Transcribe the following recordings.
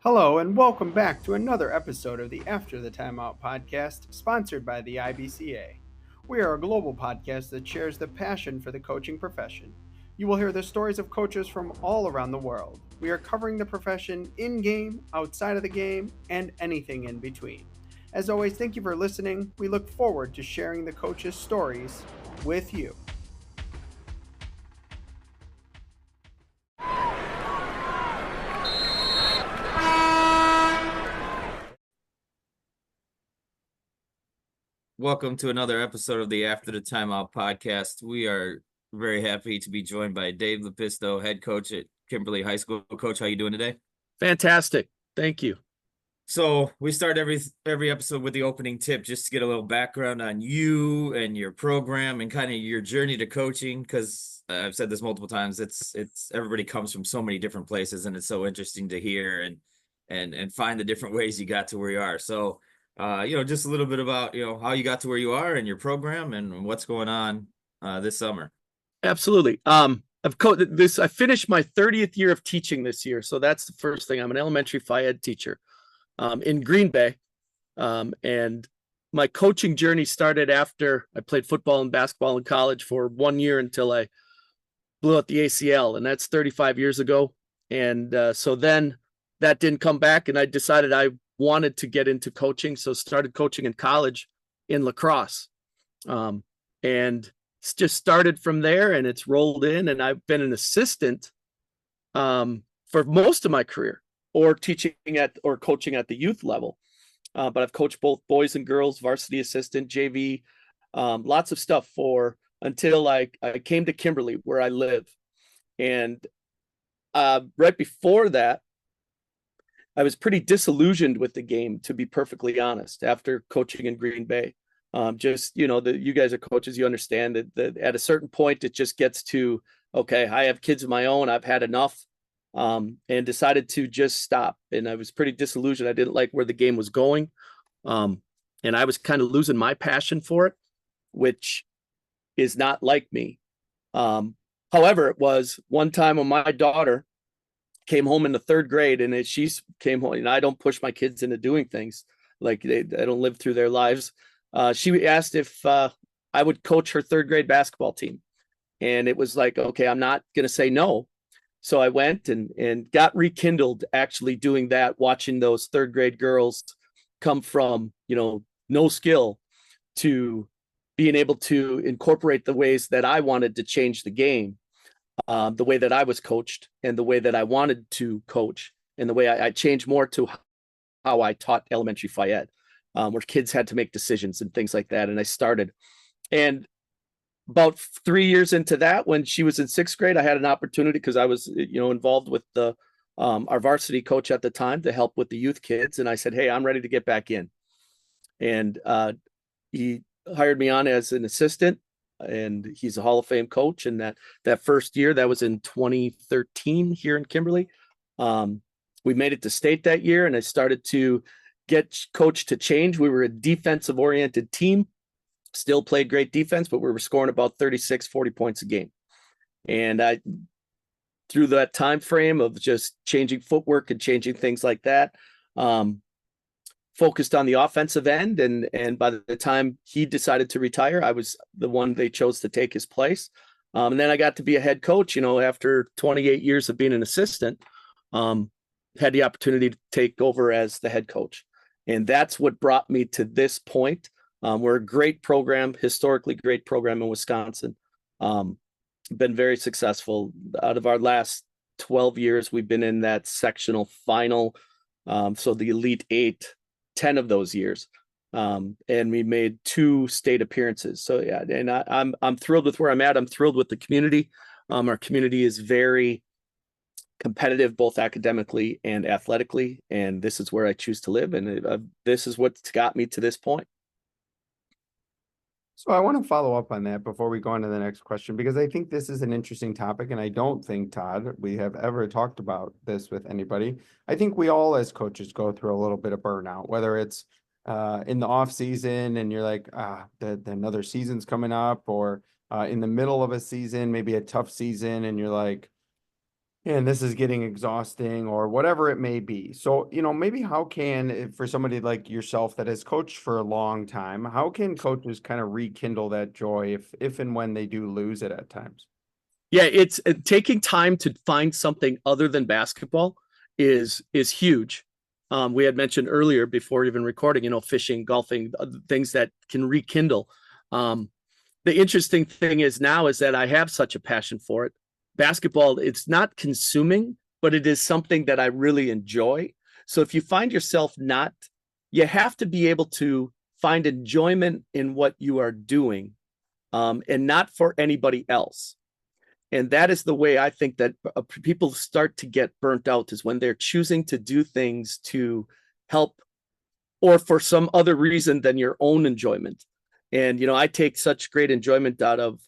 Hello, and welcome back to another episode of the After the Timeout podcast, sponsored by the IBCA. We are a global podcast that shares the passion for the coaching profession. You will hear the stories of coaches from all around the world. We are covering the profession in game, outside of the game, and anything in between. As always, thank you for listening. We look forward to sharing the coaches' stories with you. Welcome to another episode of the After the Timeout podcast. We are very happy to be joined by Dave Lepisto, head coach at Kimberly High School. Coach, how you doing today? Fantastic. Thank you. So we start every episode with the opening tip just to get a little background on you and your program and kind of your journey to coaching, because I've said this multiple times. It's everybody comes from so many different places, and it's so interesting to hear and find the different ways you got to where you are. So just a little bit about, how you got to where you are and your program and what's going on this summer. Absolutely. I've coached this. I finished my 30th year of teaching this year. So that's the first thing. I'm an elementary Phi Ed teacher in Green Bay. And my coaching journey started after I played football and basketball in college for 1 year until I blew out the ACL. And that's 35 years ago. And so then that didn't come back. And I decided I wanted to get into coaching. So started coaching in college in lacrosse. And it's just started from there, and it's rolled in. And I've been an assistant for most of my career, or coaching at the youth level. But I've coached both boys and girls, varsity assistant, JV, lots of stuff until I came to Kimberly, where I live. And right before that, I was pretty disillusioned with the game, to be perfectly honest, after coaching in Green Bay. You guys are coaches, you understand that at a certain point, it just gets to, okay, I have kids of my own, I've had enough, and decided to just stop. And I was pretty disillusioned. I didn't like where the game was going. And I was kind of losing my passion for it, which is not like me. However, it was one time when my daughter came home in the third grade, and she came home, and I don't push my kids into doing things like I don't live through their lives. She asked if I would coach her third grade basketball team. And it was like, okay, I'm not going to say no. So I went and got rekindled actually doing that, watching those third grade girls come from, no skill to being able to incorporate the ways that I wanted to change the game, the way that I was coached and the way that I wanted to coach, and the way I changed more to how I taught elementary Phi Ed, where kids had to make decisions and things like that. And I started. And about 3 years into that, when she was in sixth grade, I had an opportunity, because I was, involved with our varsity coach at the time, to help with the youth kids. And I said, hey, I'm ready to get back in. And he hired me on as an assistant, and he's a Hall of Fame coach. And that first year, that was in 2013 here in Kimberly. We made it to state that year, and I started to get coached to change. We were a defensive oriented team, still played great defense, but we were scoring about 36, 40 points a game. And I, through that time frame of just changing footwork and changing things like that, focused on the offensive end. And by the time he decided to retire, I was the one they chose to take his place. And then I got to be a head coach, after 28 years of being an assistant, had the opportunity to take over as the head coach. And that's what brought me to this point. We're a great program, historically great program in Wisconsin. Been very successful. Out of our last 12 years, we've been in that sectional final. So the Elite Eight, 10 of those years. And we made 2 state appearances. So yeah, and I'm thrilled with where I'm at. I'm thrilled with the community. Our community is very competitive, both academically and athletically. And this is where I choose to live. And this is what's got me to this point. So I want to follow up on that before we go on to the next question, because I think this is an interesting topic, and I don't think, Todd, we have ever talked about this with anybody. I think we all as coaches go through a little bit of burnout, whether it's in the off season and you're like, another season's coming up, or in the middle of a season, maybe a tough season, and you're like, And this is getting exhausting or whatever it may be. So, maybe how can, for somebody like yourself that has coached for a long time, how can coaches kind of rekindle that joy if and when they do lose it at times? Yeah, it's taking time to find something other than basketball is huge. We had mentioned earlier before even recording, fishing, golfing, things that can rekindle. The interesting thing is now is that I have such a passion for it. Basketball, it's not consuming, but it is something that I really enjoy. So if you find yourself not, you have to be able to find enjoyment in what you are doing, and not for anybody else. And that is the way I think that people start to get burnt out, is when they're choosing to do things to help or for some other reason than your own enjoyment. And, I take such great enjoyment out of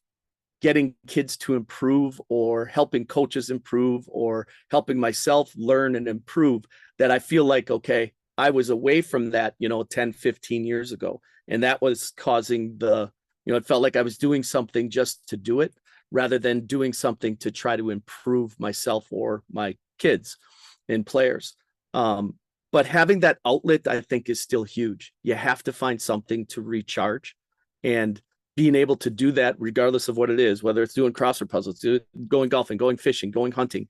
getting kids to improve or helping coaches improve or helping myself learn and improve, that I feel like, okay, I was away from that, 10, 15 years ago. And that was causing it felt like I was doing something just to do it rather than doing something to try to improve myself or my kids and players. But having that outlet, I think, is still huge. You have to find something to recharge, and being able to do that regardless of what it is, whether it's doing crossword puzzles, going golfing, going fishing, going hunting,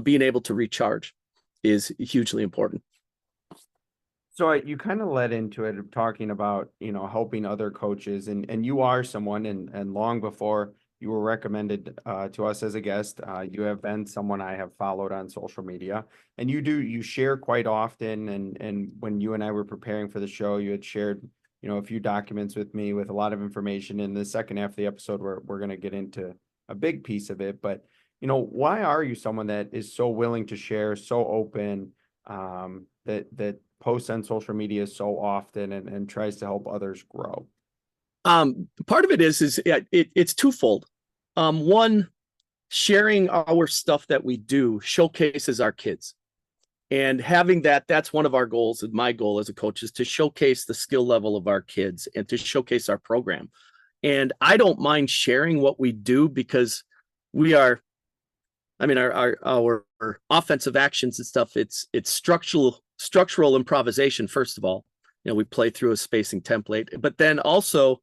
being able to recharge is hugely important. So you kind of led into it talking about, helping other coaches, and you are someone, and long before you were recommended to us as a guest, you have been someone I have followed on social media, and you share quite often. And when you and I were preparing for the show, you had shared, a few documents with me with a lot of information. In the second half of the episode, we're going to get into a big piece of it. But, why are you someone that is so willing to share, so open, that posts on social media so often and tries to help others grow? Part of it is it's twofold. One, sharing our stuff that we do showcases our kids, and having that's one of our goals. And my goal as a coach is to showcase the skill level of our kids and to showcase our program. And I don't mind sharing what we do, because we are, our offensive actions and stuff, it's structural improvisation. First of all, we play through a spacing template, but then also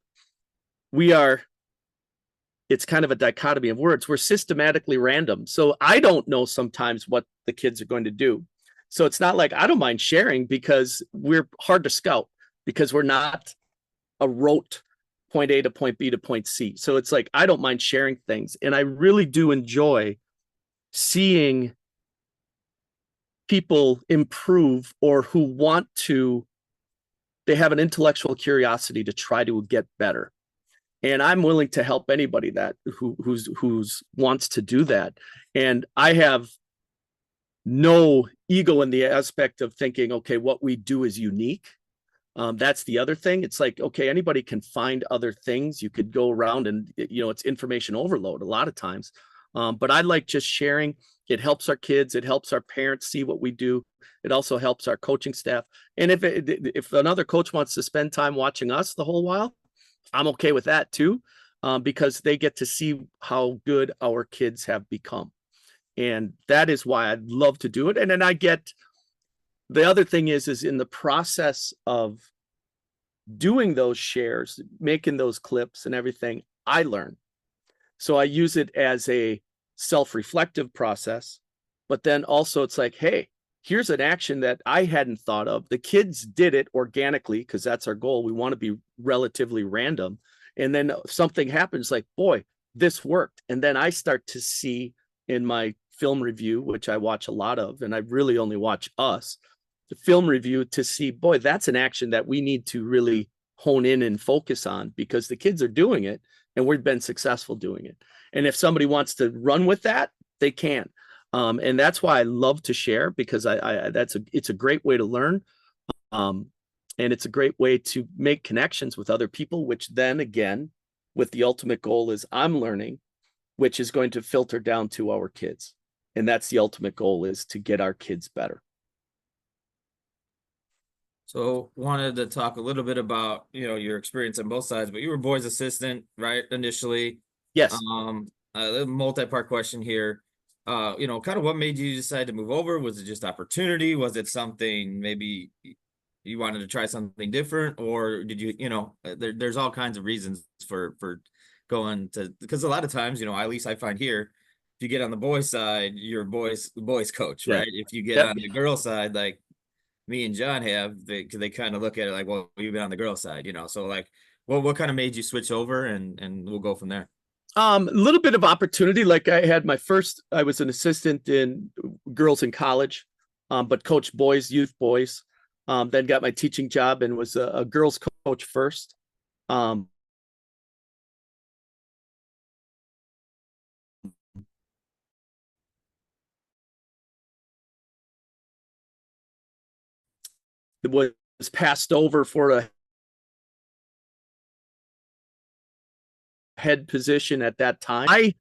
it's kind of a dichotomy of words. We're systematically random. So I don't know sometimes what the kids are going to do. So it's not like I don't mind sharing, because we're hard to scout, because we're not a rote point A to point B to point C. So it's like, I don't mind sharing things. And I really do enjoy seeing people improve, or who they have an intellectual curiosity to try to get better. And I'm willing to help anybody that who's wants to do that. And I have no ego in the aspect of thinking, okay, what we do is unique. That's the other thing. It's like, okay, anybody can find other things. You could go around and, it's information overload a lot of times. But I like just sharing. It helps our kids. It helps our parents see what we do. It also helps our coaching staff. And if another coach wants to spend time watching us the whole while, I'm okay with that too, because they get to see how good our kids have become. And that is why I love to do it. And then the other thing is in the process of doing those shares, making those clips and everything, I learn. So I use it as a self-reflective process, but then also it's like, hey, here's an action that I hadn't thought of. The kids did it organically, because that's our goal. We want to be relatively random. And then something happens like, boy, this worked. And then I start to see in my film review, which I watch a lot of, and I really only watch us, the film review, to see, boy, that's an action that we need to really hone in and focus on, because the kids are doing it and we've been successful doing it. And if somebody wants to run with that, they can. And that's why I love to share, because it's a great way to learn. And it's a great way to make connections with other people, which then again, with the ultimate goal is I'm learning, which is going to filter down to our kids. And that's the ultimate goal, is to get our kids better. So wanted to talk a little bit about, your experience on both sides, but you were boys assistant, right? Initially. Yes. A multi-part question here. kind of what made you decide to move over? Was it just opportunity? Was it something maybe you wanted to try something different, or did you, there's all kinds of reasons for going to, because a lot of times, at least I find here, if you get on the boys side, you're boys coach, Yeah. right? If you get Yep. on the girl side, like me and John have, they kind of look at it like, well, you've been on the girl side, so like, what kind of made you switch over, and we'll go from there. A little bit of opportunity. Like I was an assistant in girls in college, but coached boys, youth boys. Then got my teaching job and was a girls coach first. It was passed over for a head position at that time. I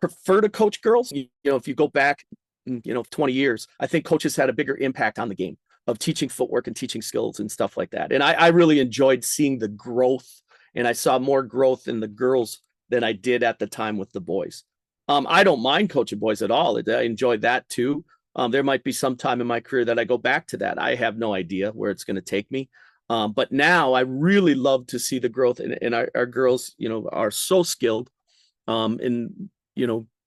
prefer to coach girls. If you go back, 20 years, I think coaches had a bigger impact on the game of teaching footwork and teaching skills and stuff like that. And I really enjoyed seeing the growth, and I saw more growth in the girls than I did at the time with the boys. I don't mind coaching boys at all. I enjoyed that too. There might be some time in my career that I go back to that. I have no idea where it's going to take me. But now I really love to see the growth, and our girls, are so skilled. And,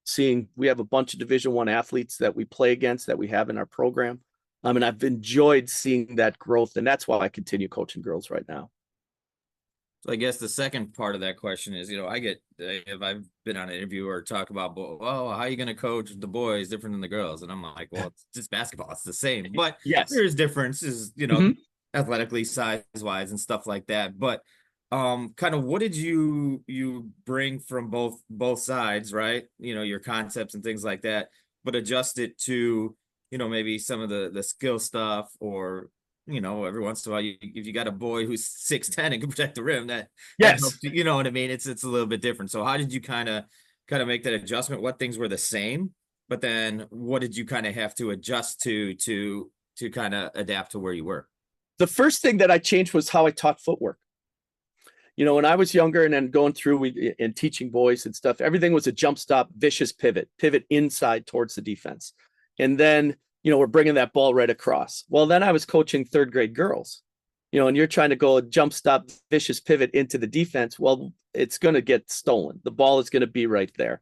seeing we have a bunch of Division I athletes that we play against that we have in our program. And I've enjoyed seeing that growth, and that's why I continue coaching girls right now. So I guess the second part of that question is, I get, if I've been on an interview or talk about, well, how are you going to coach the boys different than the girls? And I'm like, well, it's just basketball. It's the same, but yes, there's differences, athletically, size wise and stuff like that. But kind of what did you bring from both sides, right? Your concepts and things like that, but adjust it to, maybe some of the skill stuff, or every once in a while, if you got a boy who's 6'10" and can protect the rim, that helps, you know what I mean? It's a little bit different. So how did you kind of make that adjustment? What things were the same, but then what did you kind of have to adjust to kind of adapt to where you were? The first thing that I changed was how I taught footwork. When I was younger and then going through and teaching boys and stuff, everything was a jump stop, vicious pivot inside towards the defense. And then, we're bringing that ball right across. Well, then I was coaching third grade girls, and you're trying to go jump stop, vicious pivot into the defense. Well, it's going to get stolen. The ball is going to be right there.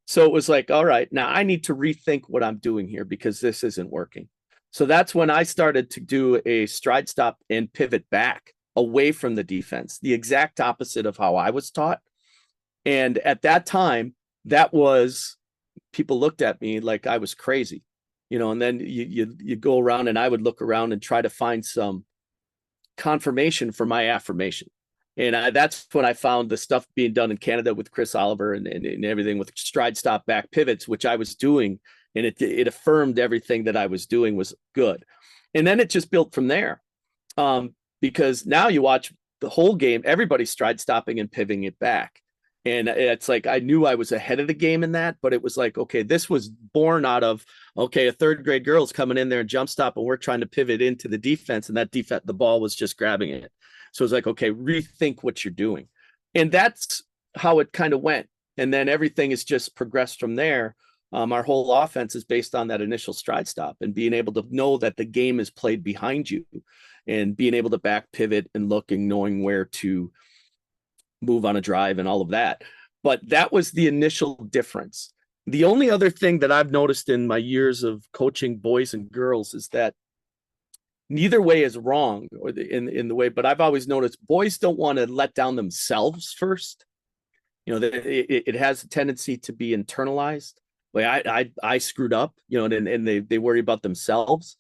So it was like, all right, now I need to rethink what I'm doing here because this isn't working. So that's when I started to do a stride stop and pivot back away from the defense, the exact opposite of how I was taught. And at that time, people looked at me like I was crazy, and then you go around, and I would look around and try to find some confirmation for my affirmation. And that's when I found the stuff being done in Canada with Chris Oliver and everything with stride stop back pivots, which I was doing. And it affirmed everything that I was doing was good. And then it just built from there. Because now you watch the whole game, everybody's stride stopping and pivoting it back. And it's like, I knew I was ahead of the game in that, but it was like, okay, this was born out of, okay, a third grade girl's coming in there and jump stop, and we're trying to pivot into the defense, and that defense, the ball was just grabbing it. So it's like, okay, rethink what you're doing. And that's how it kind of went. And then everything is just progressed from there. Our whole offense is based on that initial stride stop and being able to know that the game is played behind you, and being able to back pivot and looking, knowing where to move on a drive and all of that. But that was the initial difference. The only other thing that I've noticed in my years of coaching boys and girls is that neither way is wrong, or in the way, but I've always noticed boys don't want to let down themselves first. It has a tendency to be internalized. Like I screwed up, and they worry about themselves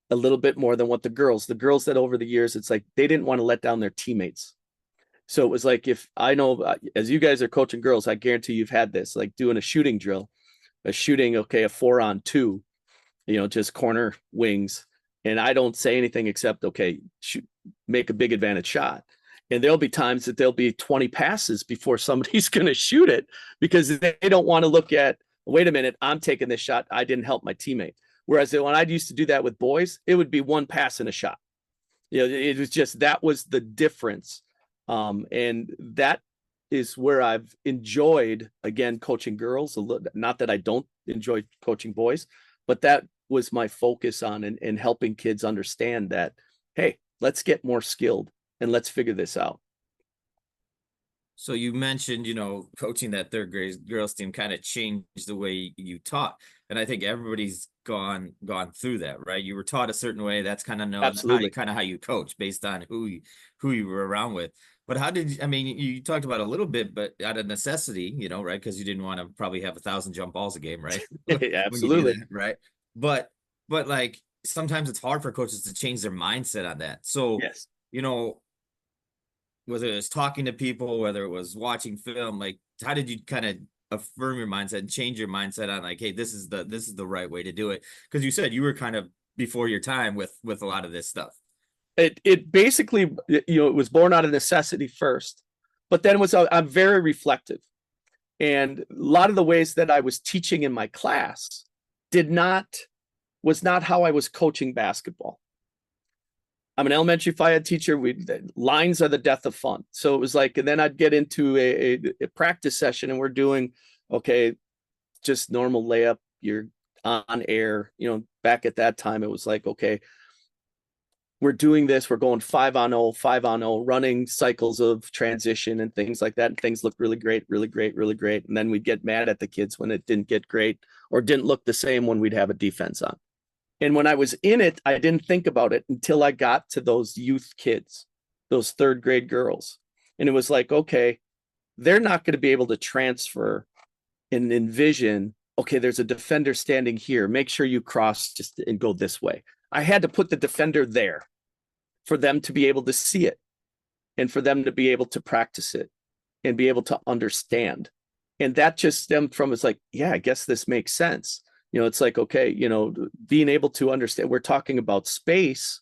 a little bit more than what the girls that over the years, it's like they didn't want to let down their teammates. So it was like, if I know, as you guys are coaching girls, I guarantee you've had this, like doing a shooting drill, a 4-on-2, just corner wings. And I don't say anything except, okay, shoot, make a big advantage shot. And there'll be times that there'll be 20 passes before somebody's going to shoot it, because they don't want to look at, wait a minute, I'm taking this shot, I didn't help my teammate. Whereas when I used to do that with boys, it would be one pass and a shot. It was just, that was the difference. And that is where I've enjoyed, again, coaching girls a little. Not that I don't enjoy coaching boys, but that was my focus on and helping kids understand that, hey, let's get more skilled and let's figure this out. So you mentioned, coaching that third grade girls team kind of changed the way you taught. And I think everybody's gone through that, right? You were taught a certain way. That's kind of Absolutely. how you coach based on who you were around with. But I mean, you talked about a little bit, but out of necessity, right? Because you didn't want to probably have 1,000 jump balls a game, right? When you do Absolutely. that, right? But like sometimes it's hard for coaches to change their mindset on that. So, Yes. Whether it was talking to people, whether it was watching film, like how did you kind of affirm your mindset and change your mindset on like, hey, this is the right way to do it? Because you said you were kind of before your time with a lot of this stuff. It basically, it was born out of necessity first, but then I'm very reflective. And a lot of the ways that I was teaching in my class was not how I was coaching basketball. I'm an elementary phy ed teacher. Lines are the death of fun. So it was like, and then I'd get into a practice session and we're doing, okay, just normal layup. You're on air. Back at that time, it was like, okay, we're doing this. We're going 5-on-0, running cycles of transition and things like that. And things look really great, really great, really great. And then we'd get mad at the kids when it didn't get great or didn't look the same when we'd have a defense on. And when I was in it, I didn't think about it until I got to those youth kids, those third grade girls. And it was like, okay, they're not going to be able to transfer and envision, okay, there's a defender standing here. Make sure you cross just and go this way. I had to put the defender there for them to be able to see it and for them to be able to practice it and be able to understand. And that just stemmed from, it's like, yeah, I guess this makes sense. It's like, okay, being able to understand, we're talking about space.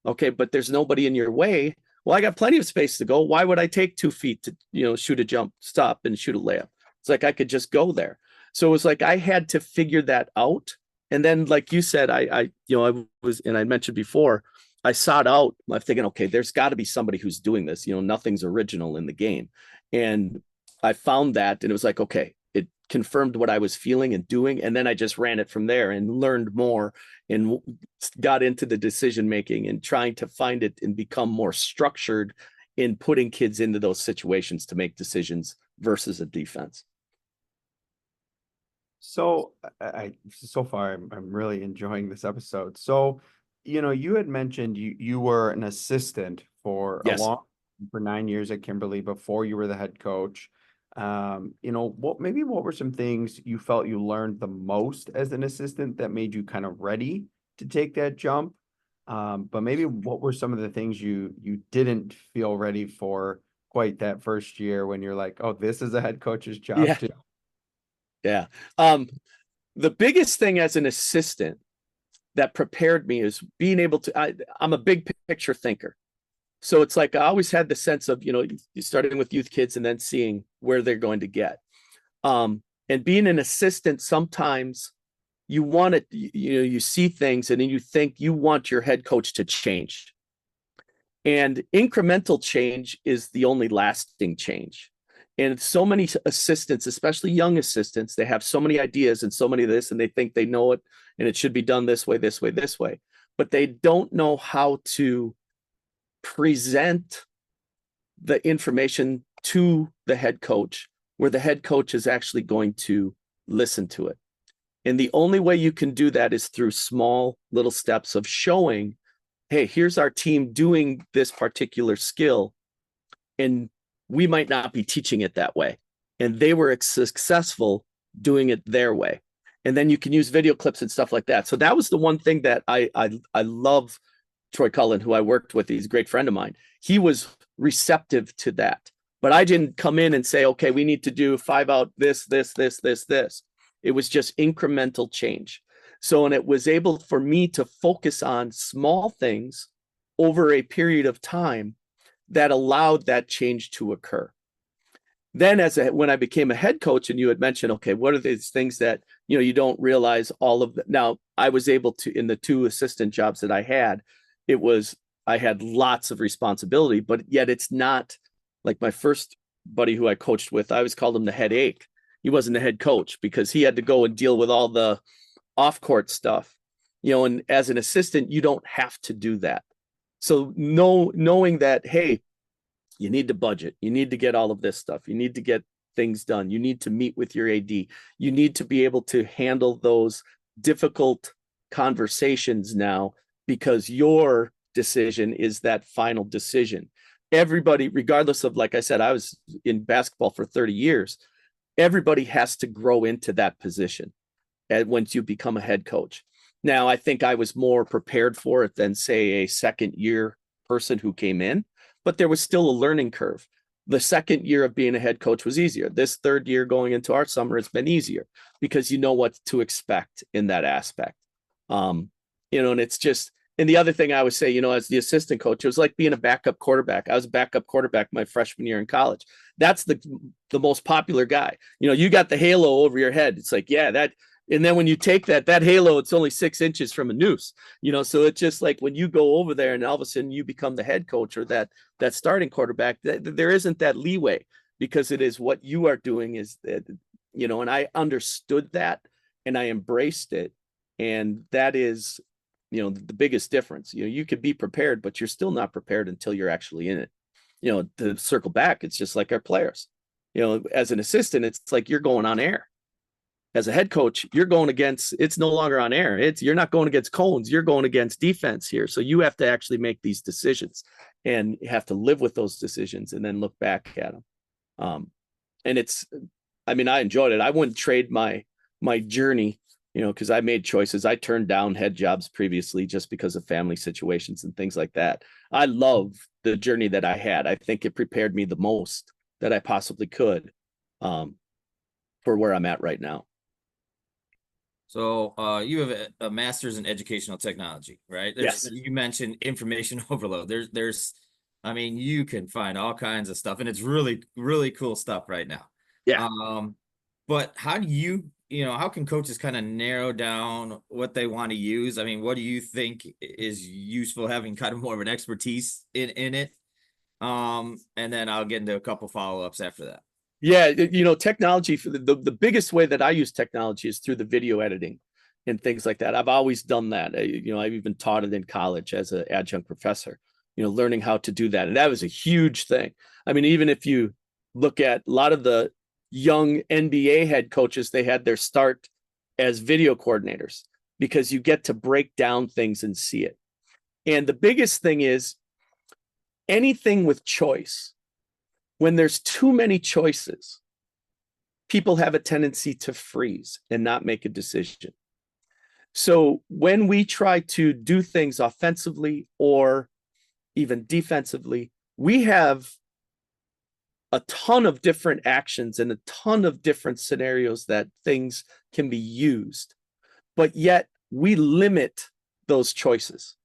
Okay. But there's nobody in your way. Well, I got plenty of space to go. Why would I take 2 feet to, shoot a jump stop and shoot a layup? It's like, I could just go there. So it was like, I had to figure that out. And then, like you said, I was, and I mentioned before, I sought out, I'm thinking, okay, there's got to be somebody who's doing this, nothing's original in the game. And I found that, and it was like, okay, it confirmed what I was feeling and doing. And then I just ran it from there and learned more and got into the decision-making and trying to find it and become more structured in putting kids into those situations to make decisions versus a defense. So so far I'm really enjoying this episode. So, you had mentioned you were an assistant for Yes. For 9 years at Kimberly before you were the head coach. What were some things you felt you learned the most as an assistant that made you kind of ready to take that jump? But maybe what were some of the things you didn't feel ready for quite that first year when you're like, oh, this is a head coach's job too? Yeah. The biggest thing as an assistant that prepared me is being able to, I'm a big picture thinker. So it's like, I always had the sense of, starting with youth kids and then seeing where they're going to get. And being an assistant, sometimes you want it, you see things and then you think you want your head coach to change. And incremental change is the only lasting change. And so many assistants, especially young assistants, they have so many ideas and so many of this, and they think they know it and it should be done this way, this way, this way. But they don't know how to present the information to the head coach where the head coach is actually going to listen to it. And the only way you can do that is through small little steps of showing, hey, here's our team doing this particular skill. And we might not be teaching it that way. And they were successful doing it their way. And then you can use video clips and stuff like that. So that was the one thing that I love. Troy Cullen, who I worked with, he's a great friend of mine. He was receptive to that. But I didn't come in and say, okay, we need to do 5 out this. It was just incremental change. So, and it was able for me to focus on small things over a period of time that allowed that change to occur. Then when I became a head coach and you had mentioned, okay, what are these things that, you don't realize all of that. Now I was able to, in the 2 assistant jobs that I had, I had lots of responsibility, but yet it's not like my first buddy who I coached with, I always called him the headache. he wasn't a head coach because he had to go and deal with all the off court stuff, and as an assistant, you don't have to do that. So knowing that, hey, you need to budget, you need to get all of this stuff, you need to get things done, you need to meet with your AD, you need to be able to handle those difficult conversations now, because your decision is that final decision. Everybody, regardless of, like I said, I was in basketball for 30 years, everybody has to grow into that position once you become a head coach. Now, I think I was more prepared for it than, say, a second year person who came in, but there was still a learning curve. The second year of being a head coach was easier. This third year going into our summer has been easier because you know what to expect in that aspect. And it's just, and the other thing I would say, as the assistant coach, it was like being a backup quarterback. I was a backup quarterback my freshman year in college. That's the most popular guy. You got the halo over your head. It's like, yeah, that. And then when you take that halo, it's only 6 inches from a noose, so it's just like when you go over there and all of a sudden you become the head coach or that starting quarterback, there isn't that leeway, because it is what you are doing is that, and I understood that and I embraced it. And that is, the biggest difference. You could be prepared, but you're still not prepared until you're actually in it. To circle back, it's just like our players, as an assistant, it's like you're going on air. As a head coach, you're going against, it's no longer on air. You're not going against cones. You're going against defense here. So you have to actually make these decisions and have to live with those decisions and then look back at them. And I enjoyed it. I wouldn't trade my journey, because I made choices. I turned down head jobs previously just because of family situations and things like that. I love the journey that I had. I think it prepared me the most that I possibly could for where I'm at right now. So you have a master's in educational technology, right? Yes. You mentioned information overload. You can find all kinds of stuff, and it's really, really cool stuff right now. Yeah. But how do how can coaches kind of narrow down what they want to use? What do you think is useful, having kind of more of an expertise in it? And then I'll get into a couple follow-ups after that. Yeah, technology, for the biggest way that I use technology is through the video editing and things like that. I've always done that. I've even taught it in college as an adjunct professor, learning how to do that. And that was a huge thing. Even if you look at a lot of the young NBA head coaches, they had their start as video coordinators because you get to break down things and see it. And the biggest thing is anything with choice. When there's too many choices, people have a tendency to freeze and not make a decision. So when we try to do things offensively or even defensively, we have a ton of different actions and a ton of different scenarios that things can be used, but yet we limit those choices.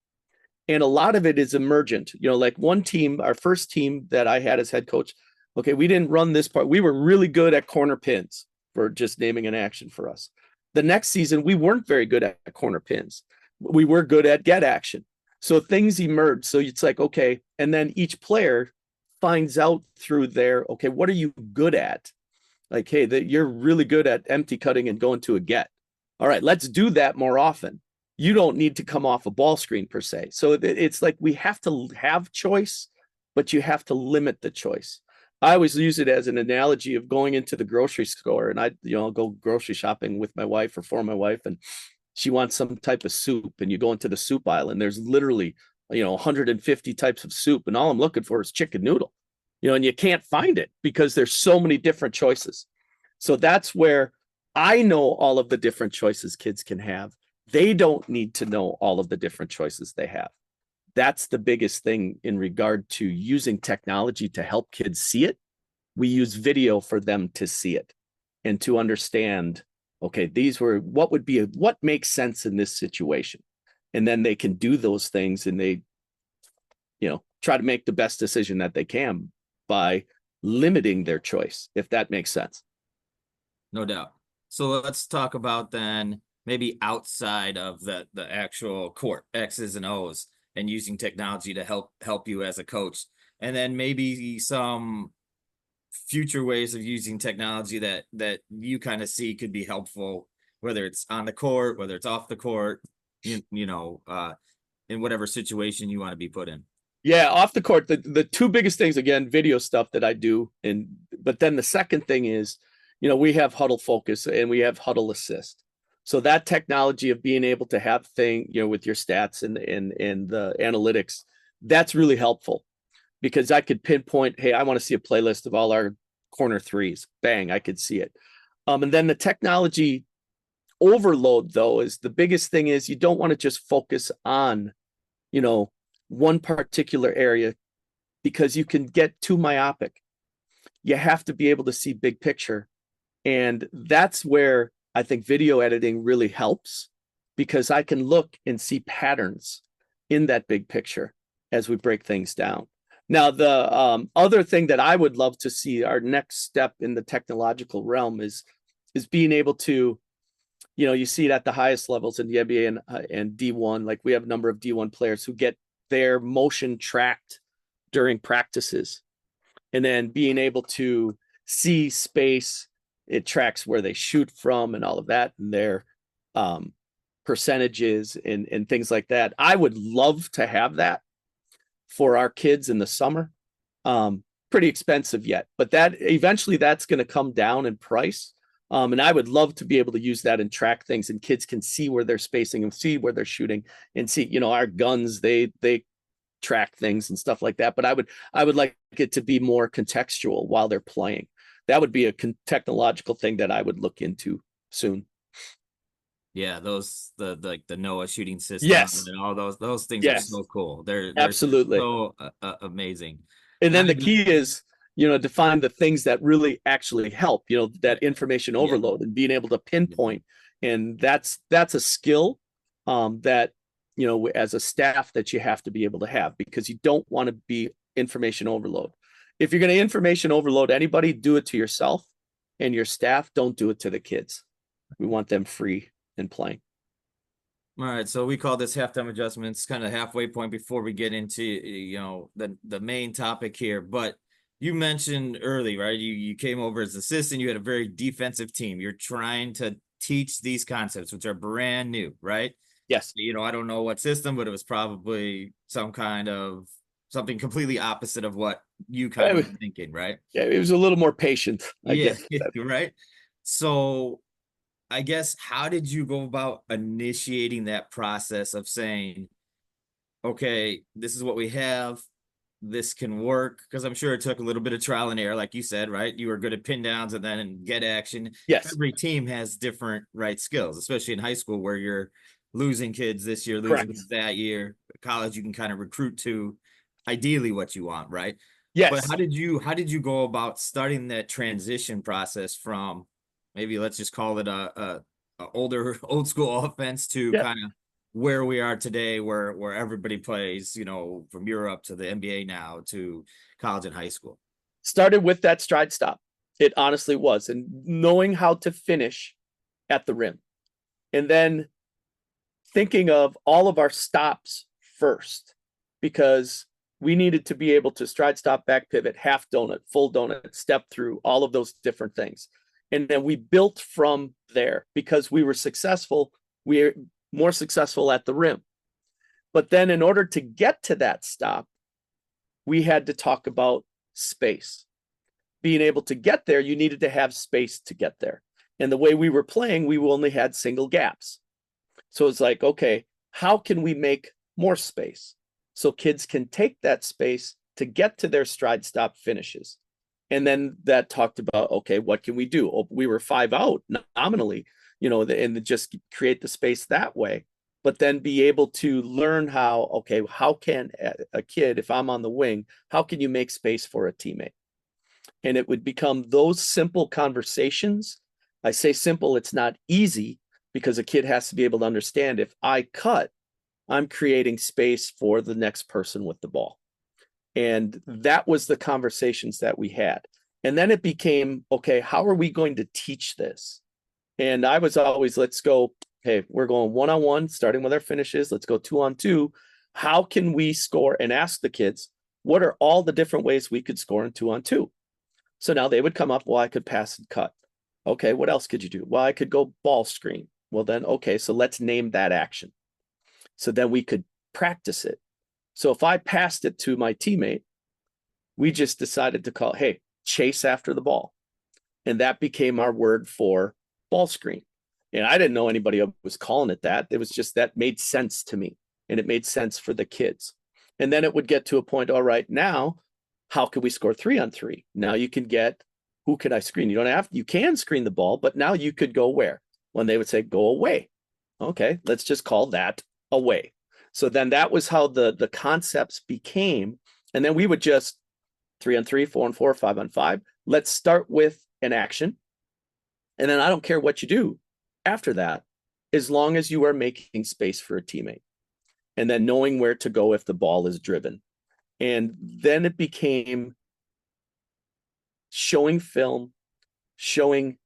And a lot of it is emergent. Like one team, our first team that I had as head coach, okay, we didn't run this part. We were really good at corner pins, for just naming an action for us. The next season, we weren't very good at corner pins. We were good at get action. So things emerge. So it's like, okay, and then each player finds out through okay, what are you good at? Like, hey, you're really good at empty cutting and going to a get. All right, let's do that more often. You don't need to come off a ball screen per se. So it's like we have to have choice, but you have to limit the choice. I always use it as an analogy of going into the grocery store, and I'll go grocery shopping with my wife or for my wife, and she wants some type of soup, and you go into the soup aisle and there's literally 150 types of soup, and all I'm looking for is chicken noodle, and you can't find it because there's so many different choices. So that's where I know all of the different choices kids can have. They don't need to know all of the different choices they have. That's the biggest thing in regard to using technology to help kids see it. We use video for them to see it and to understand, okay, what makes sense in this situation. And then they can do those things and they, try to make the best decision that they can by limiting their choice, if that makes sense. No doubt. So let's talk about then maybe outside of the actual court, X's and O's, and using technology to help you as a coach. And then maybe some future ways of using technology that you kind of see could be helpful, whether it's on the court, whether it's off the court, in whatever situation you want to be put in? Yeah, off the court, the two biggest things, again, video stuff that I do. But then the second thing is, we have Huddle Focus and we have Huddle Assist. So that technology of being able to have with your stats and the analytics, that's really helpful, because I could pinpoint, hey, I want to see a playlist of all our corner threes. Bang, I could see it. And then the technology overload, though, is the biggest thing is you don't want to just focus on, one particular area, because you can get too myopic. You have to be able to see big picture. And that's where I think video editing really helps, because I can look and see patterns in that big picture as we break things down. Now, the other thing that I would love to see, our next step in the technological realm, is being able to, you see it at the highest levels in the NBA and D1. Like, we have a number of D1 players who get their motion tracked during practices, and then being able to see space, it tracks where they shoot from and all of that, and their percentages and things like that. I would love to have that for our kids in the summer. Pretty expensive yet, but that eventually that's going to come down in price. And I would love to be able to use that and track things, and kids can see where they're spacing and see where they're shooting and see, our guns, they track things and stuff like that. But I would like it to be more contextual while they're playing. That would be a technological thing that I would look into soon. Yeah, the NOAA shooting system, yes, and all those things yes, are so cool. They're absolutely so amazing. And then the key is, to find the things that really actually help, that information overload, and being able to pinpoint. And that's a skill that, as a staff, that you have to be able to have, because you don't want to be information overload. If you're going to information overload anybody, do it to yourself and your staff. Don't do it to the kids. We want them free and playing. All right, so we call this halftime adjustments, kind of halfway point before we get into the main topic here. But you mentioned early, right? You came over as assistant. You had a very defensive team. You're trying to teach these concepts, which are brand new, right? Yes. I don't know what system, but it was probably something completely opposite of what you kind of were thinking, right? Yeah, it was a little more patient, I guess. Right. So I guess, how did you go about initiating that process of saying, okay, this is what we have, this can work? Because I'm sure it took a little bit of trial and error, like you said, right? You were good at pin downs and then get action. Yes. Every team has different skills, especially in high school, where you're losing kids this year, losing kids that year. College, you can kind of recruit to ideally what you want, right? Yes. But how did you go about starting that transition process from, maybe let's just call it a old school offense, to kind of where we are today, where everybody plays, from Europe to the NBA now to college and high school? Started with that stride stop. It honestly was. And knowing how to finish at the rim. And then thinking of all of our stops first, because we needed to be able to stride, stop, back pivot, half donut, full donut, step through, all of those different things. And then we built from there, because we were successful. We're more successful at the rim. But then in order to get to that stop, we had to talk about space. Being able to get there, you needed to have space to get there. And the way we were playing, we only had single gaps. So it's like, okay, how can we make more space so kids can take that space to get to their stride stop finishes? And then that talked about, okay, what can we do? Oh, we were 5 out nominally, and just create the space that way. But then be able to learn how can a kid, if I'm on the wing, how can you make space for a teammate? And it would become those simple conversations. I say simple, it's not easy, because a kid has to be able to understand, if I cut, I'm creating space for the next person with the ball. And that was the conversations that we had. And then it became, okay, how are we going to teach this? And I was always, let's go, hey, we're going one-on-one, starting with our finishes. Let's go 2-on-2. How can we score? And ask the kids, what are all the different ways we could score in 2-on-2? So now they would come up, well, I could pass and cut. Okay, what else could you do? Well, I could go ball screen. Well, then, okay, so let's name that action. So then we could practice it. So if I passed it to my teammate, we just decided to call, hey, chase after the ball. And that became our word for ball screen. And I didn't know anybody was calling it that. It was just that made sense to me. And it made sense for the kids. And then it would get to a point, all right, now, how can we score 3-on-3? Now you can get, who can I screen? You can screen the ball, but now you could go where? When they would say, go away. Okay, let's just call that away. So then that was how the concepts became. And then we would just 3-on-3, 4-on-4, 5-on-5. Let's start with an action. And then I don't care what you do after that, as long as you are making space for a teammate. And then knowing where to go if the ball is driven. And then it became showing film, showing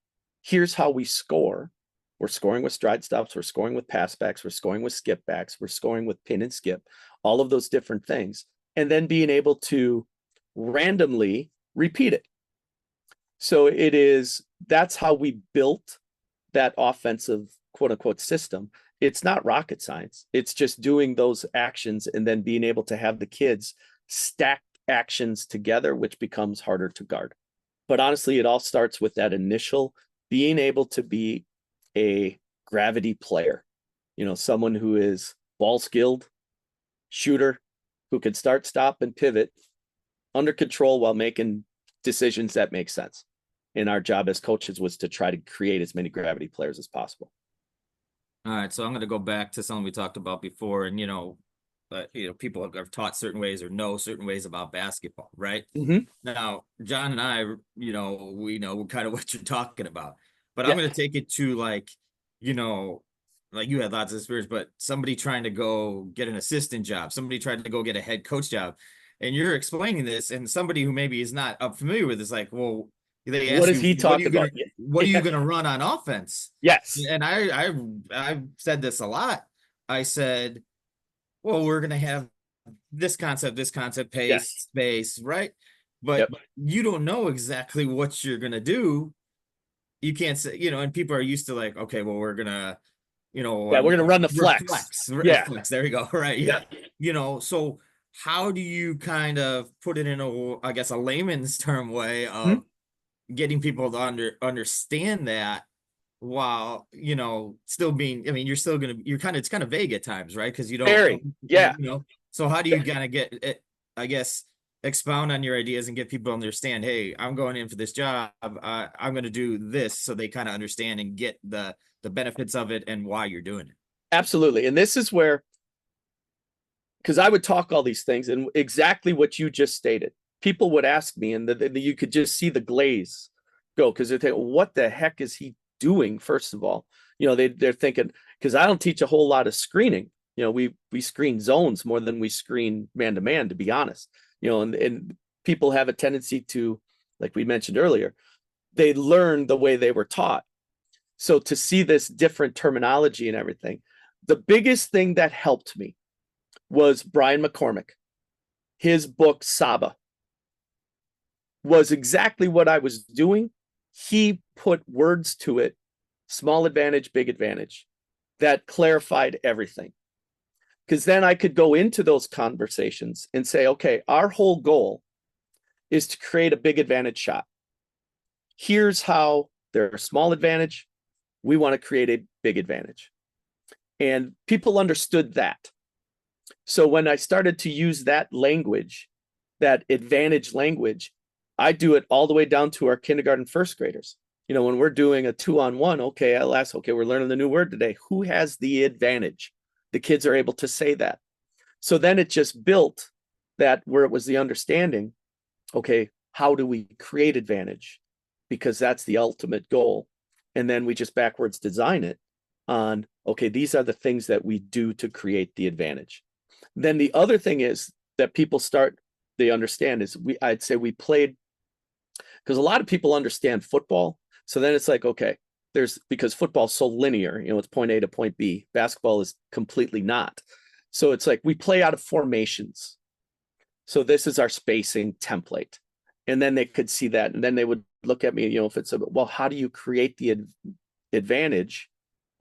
here's how we score. We're scoring with stride stops. We're scoring with pass backs. We're scoring with skip backs. We're scoring with pin and skip, all of those different things. And then being able to randomly repeat it. So that's how we built that offensive quote unquote system. It's not rocket science. It's just doing those actions and then being able to have the kids stack actions together, which becomes harder to guard. But honestly, it all starts with that initial being able to be a gravity player, someone who is ball skilled, shooter, who can start, stop, and pivot under control while making decisions that make sense. And our job as coaches was to try to create as many gravity players as possible. All right, so I'm going to go back to something we talked about before, and people are taught certain ways or know certain ways about basketball, right? Mm-hmm. Now, John and I, we know kind of what you're talking about, but I'm Yeah. going to take it to like you had lots of experience, but somebody trying to go get an assistant job, somebody trying to go get a head coach job, and you're explaining this, and somebody who maybe is not familiar with this, like, well, they ask what is you, he talking about? What are you going to run on offense? Yes. And I said this a lot. I said, well, we're going to have this concept, pace, Yes. space, right? But you don't know exactly what you're going to do. You can't say, and people are used to like, okay, well, we're going to, we're going to run the flex. Flex. There you go. Right. Yeah. So how do you kind of put it in a layman's term way of getting people to understand that while, still being, it's kind of vague at times, right? Because you don't, so how do you kind of get it, I guess, expound on your ideas and get people to understand, hey, I'm going in for this job. I'm going to do this, so they kind of understand and get the benefits of it and why you're doing it. Absolutely. And this is where, because I would talk all these things and exactly what you just stated, people would ask me and you could just see the glaze go, because they think, what the heck is he doing? First of all, they're thinking, because I don't teach a whole lot of screening. We screen zones more than we screen man-to-man, to be honest. And people have a tendency to, like we mentioned earlier, they learn the way they were taught. So to see this different terminology and everything, the biggest thing that helped me was Brian McCormick. His book, Saba, was exactly what I was doing. He put words to it, small advantage, big advantage, that clarified everything. Because then I could go into those conversations and say, okay, our whole goal is to create a big advantage shot. Here's how they're a small advantage. We want to create a big advantage. And people understood that. So when I started to use that language, that advantage language, I do it all the way down to our kindergarten first graders. When we're doing a 2-on-1, okay, I'll ask, okay, we're learning the new word today. Who has the advantage? The kids are able to say that. So then it just built that where it was the understanding, okay, how do we create advantage? Because that's the ultimate goal. And then we just backwards design it on, okay, these are the things that we do to create the advantage. Then the other thing is that they understand is I'd say we played, because a lot of people understand football. So then it's like, okay, because football's so linear, it's point A to point B. Basketball is completely not. So it's like we play out of formations. So this is our spacing template. And then they could see that. And then they would look at me, if it's well, how do you create the advantage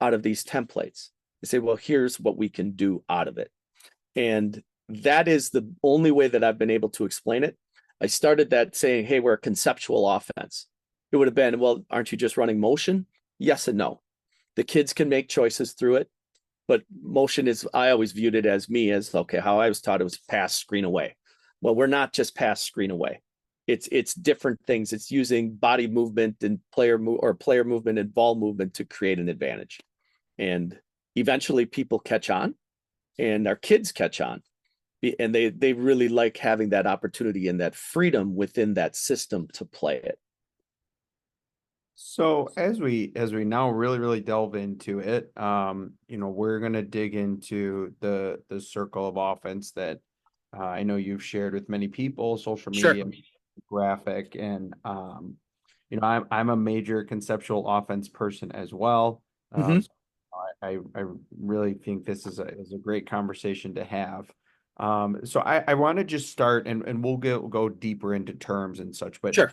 out of these templates? They say, well, here's what we can do out of it. And that is the only way that I've been able to explain it. I started that saying, hey, we're a conceptual offense. It would have been, well, aren't you just running motion? Yes and no. The kids can make choices through it, but motion is, I always viewed it as okay, how I was taught it was pass, screen away. Well, we're not just pass, screen away. It's different things. It's using body movement and player movement and ball movement to create an advantage. And eventually people catch on, and our kids catch on. And they really like having that opportunity and that freedom within that system to play it. So as we now really delve into it, we're gonna dig into the circle of offense that I know you've shared with many people, social media, Sure. graphic, and I'm a major conceptual offense person as well. Mhm. So I really think this is a great conversation to have. So I want to just start, and we'll go deeper into terms and such, but Sure.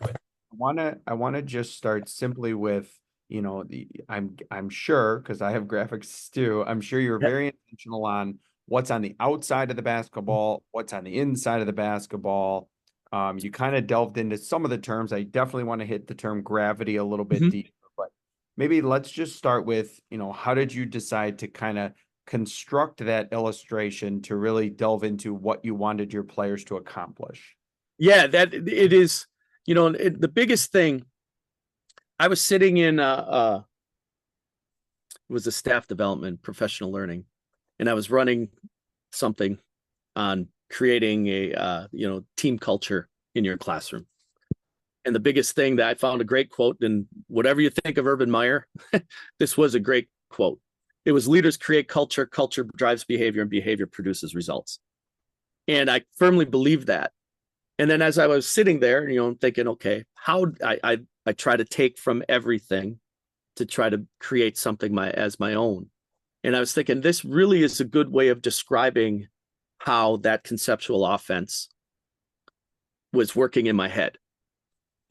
I want to just start simply with, I'm sure, because I have graphics too, I'm sure you're Yep. very intentional on what's on the outside of the basketball, what's on the inside of the basketball. You kind of delved into some of the terms. I definitely want to hit the term gravity a little bit Mhm. deeper, but maybe let's just start with, how did you decide to kind of construct that illustration to really delve into what you wanted your players to accomplish? Yeah, that it is, the biggest thing. I was sitting in it was a staff development, professional learning, and I was running something on creating a team culture in your classroom. And the biggest thing that I found a great quote, and whatever you think of Urban Meyer, this was a great quote. It was, leaders create culture, culture drives behavior, and behavior produces results. And I firmly believe that. And then as I was sitting there, thinking, okay, how I try to take from everything to try to create something as my own. And I was thinking, this really is a good way of describing how that conceptual offense was working in my head.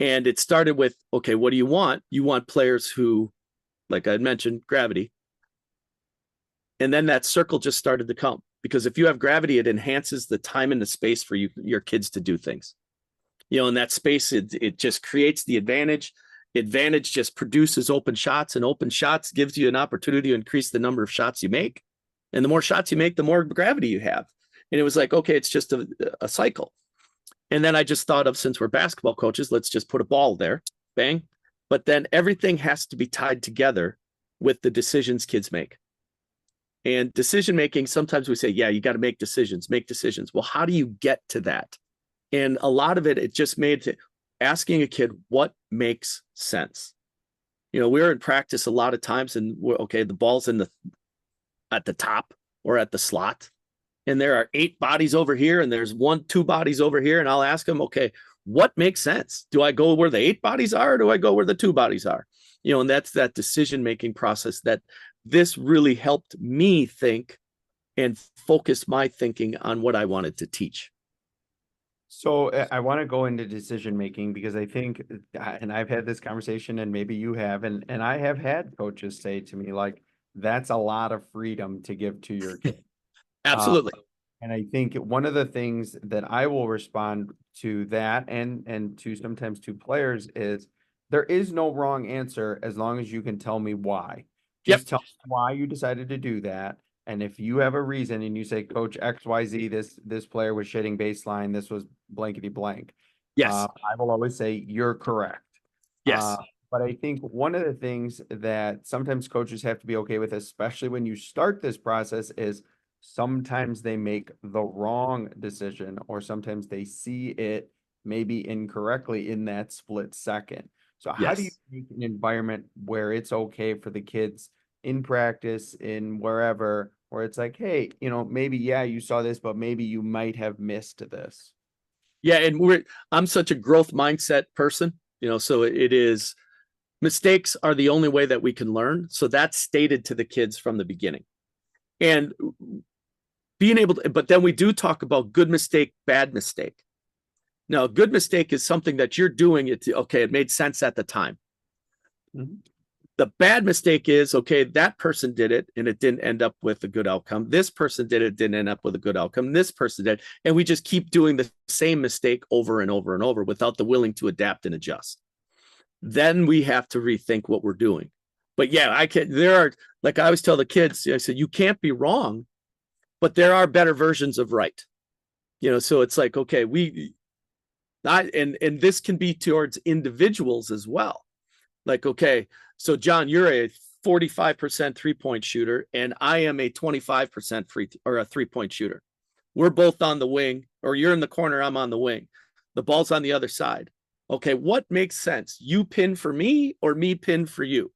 And it started with, okay, what do you want? You want players who, like I mentioned, gravity. And then that circle just started to come, because if you have gravity, it enhances the time and the space for your kids to do things. In that space, it just creates the advantage. Advantage just produces open shots, and open shots gives you an opportunity to increase the number of shots you make. And the more shots you make, the more gravity you have. And it was like, okay, it's just a cycle. And then I just thought of, since we're basketball coaches, let's just put a ball there, bang. But then everything has to be tied together with the decisions kids make. And decision making, sometimes we say, yeah, you got to make decisions. Well, how do you get to that? And a lot of it just made asking a kid what makes sense. We're in practice a lot of times, and the ball's at the top or at the slot, and there are 8 bodies over here, and there's 2 bodies over here, and I'll ask them, okay, what makes sense? Do I go where the 8 bodies are, or do I go where the 2 bodies are? And that's that decision-making process that this really helped me think and focus my thinking on what I wanted to teach. So I want to go into decision making, because I think, and I've had this conversation, and maybe you have, and I have had coaches say to me, like, that's a lot of freedom to give to your kid. Absolutely. And I think one of the things that I will respond to that, and to sometimes to players, is there is no wrong answer as long as you can tell me why. Yep. Just tell me why you decided to do that. And if you have a reason and you say, Coach XYZ, this player was shitting baseline, this was blankety blank. Yes. I will always say you're correct. Yes. But I think one of the things that sometimes coaches have to be okay with, especially when you start this process, is sometimes they make the wrong decision, or sometimes they see it maybe incorrectly in that split second. So how do you Yes. make an environment where it's okay for the kids in practice, in wherever, where it's like, hey, maybe, yeah, you saw this, but maybe you might have missed this? Yeah. And I'm such a growth mindset person, so it is, mistakes are the only way that we can learn. So that's stated to the kids from the beginning. And being able to, but then we do talk about good mistake, bad mistake. Now, a good mistake is something that you're doing. It made sense at the time. Mhm. The bad mistake is, okay, that person did it and it didn't end up with a good outcome. This person did it, didn't end up with a good outcome. This person did. And we just keep doing the same mistake over and over and over without the willing to adapt and adjust. Then we have to rethink what we're doing. But yeah, like I always tell the kids, I said, you can't be wrong, but there are better versions of right. So it's like, okay, and this can be towards individuals as well. Like, okay, so Jon, you're a 45% 3-point shooter, and I am a 25% a 3-point shooter. We're both on the wing, or you're in the corner, I'm on the wing. The ball's on the other side. Okay, what makes sense? You pin for me or me pin for you?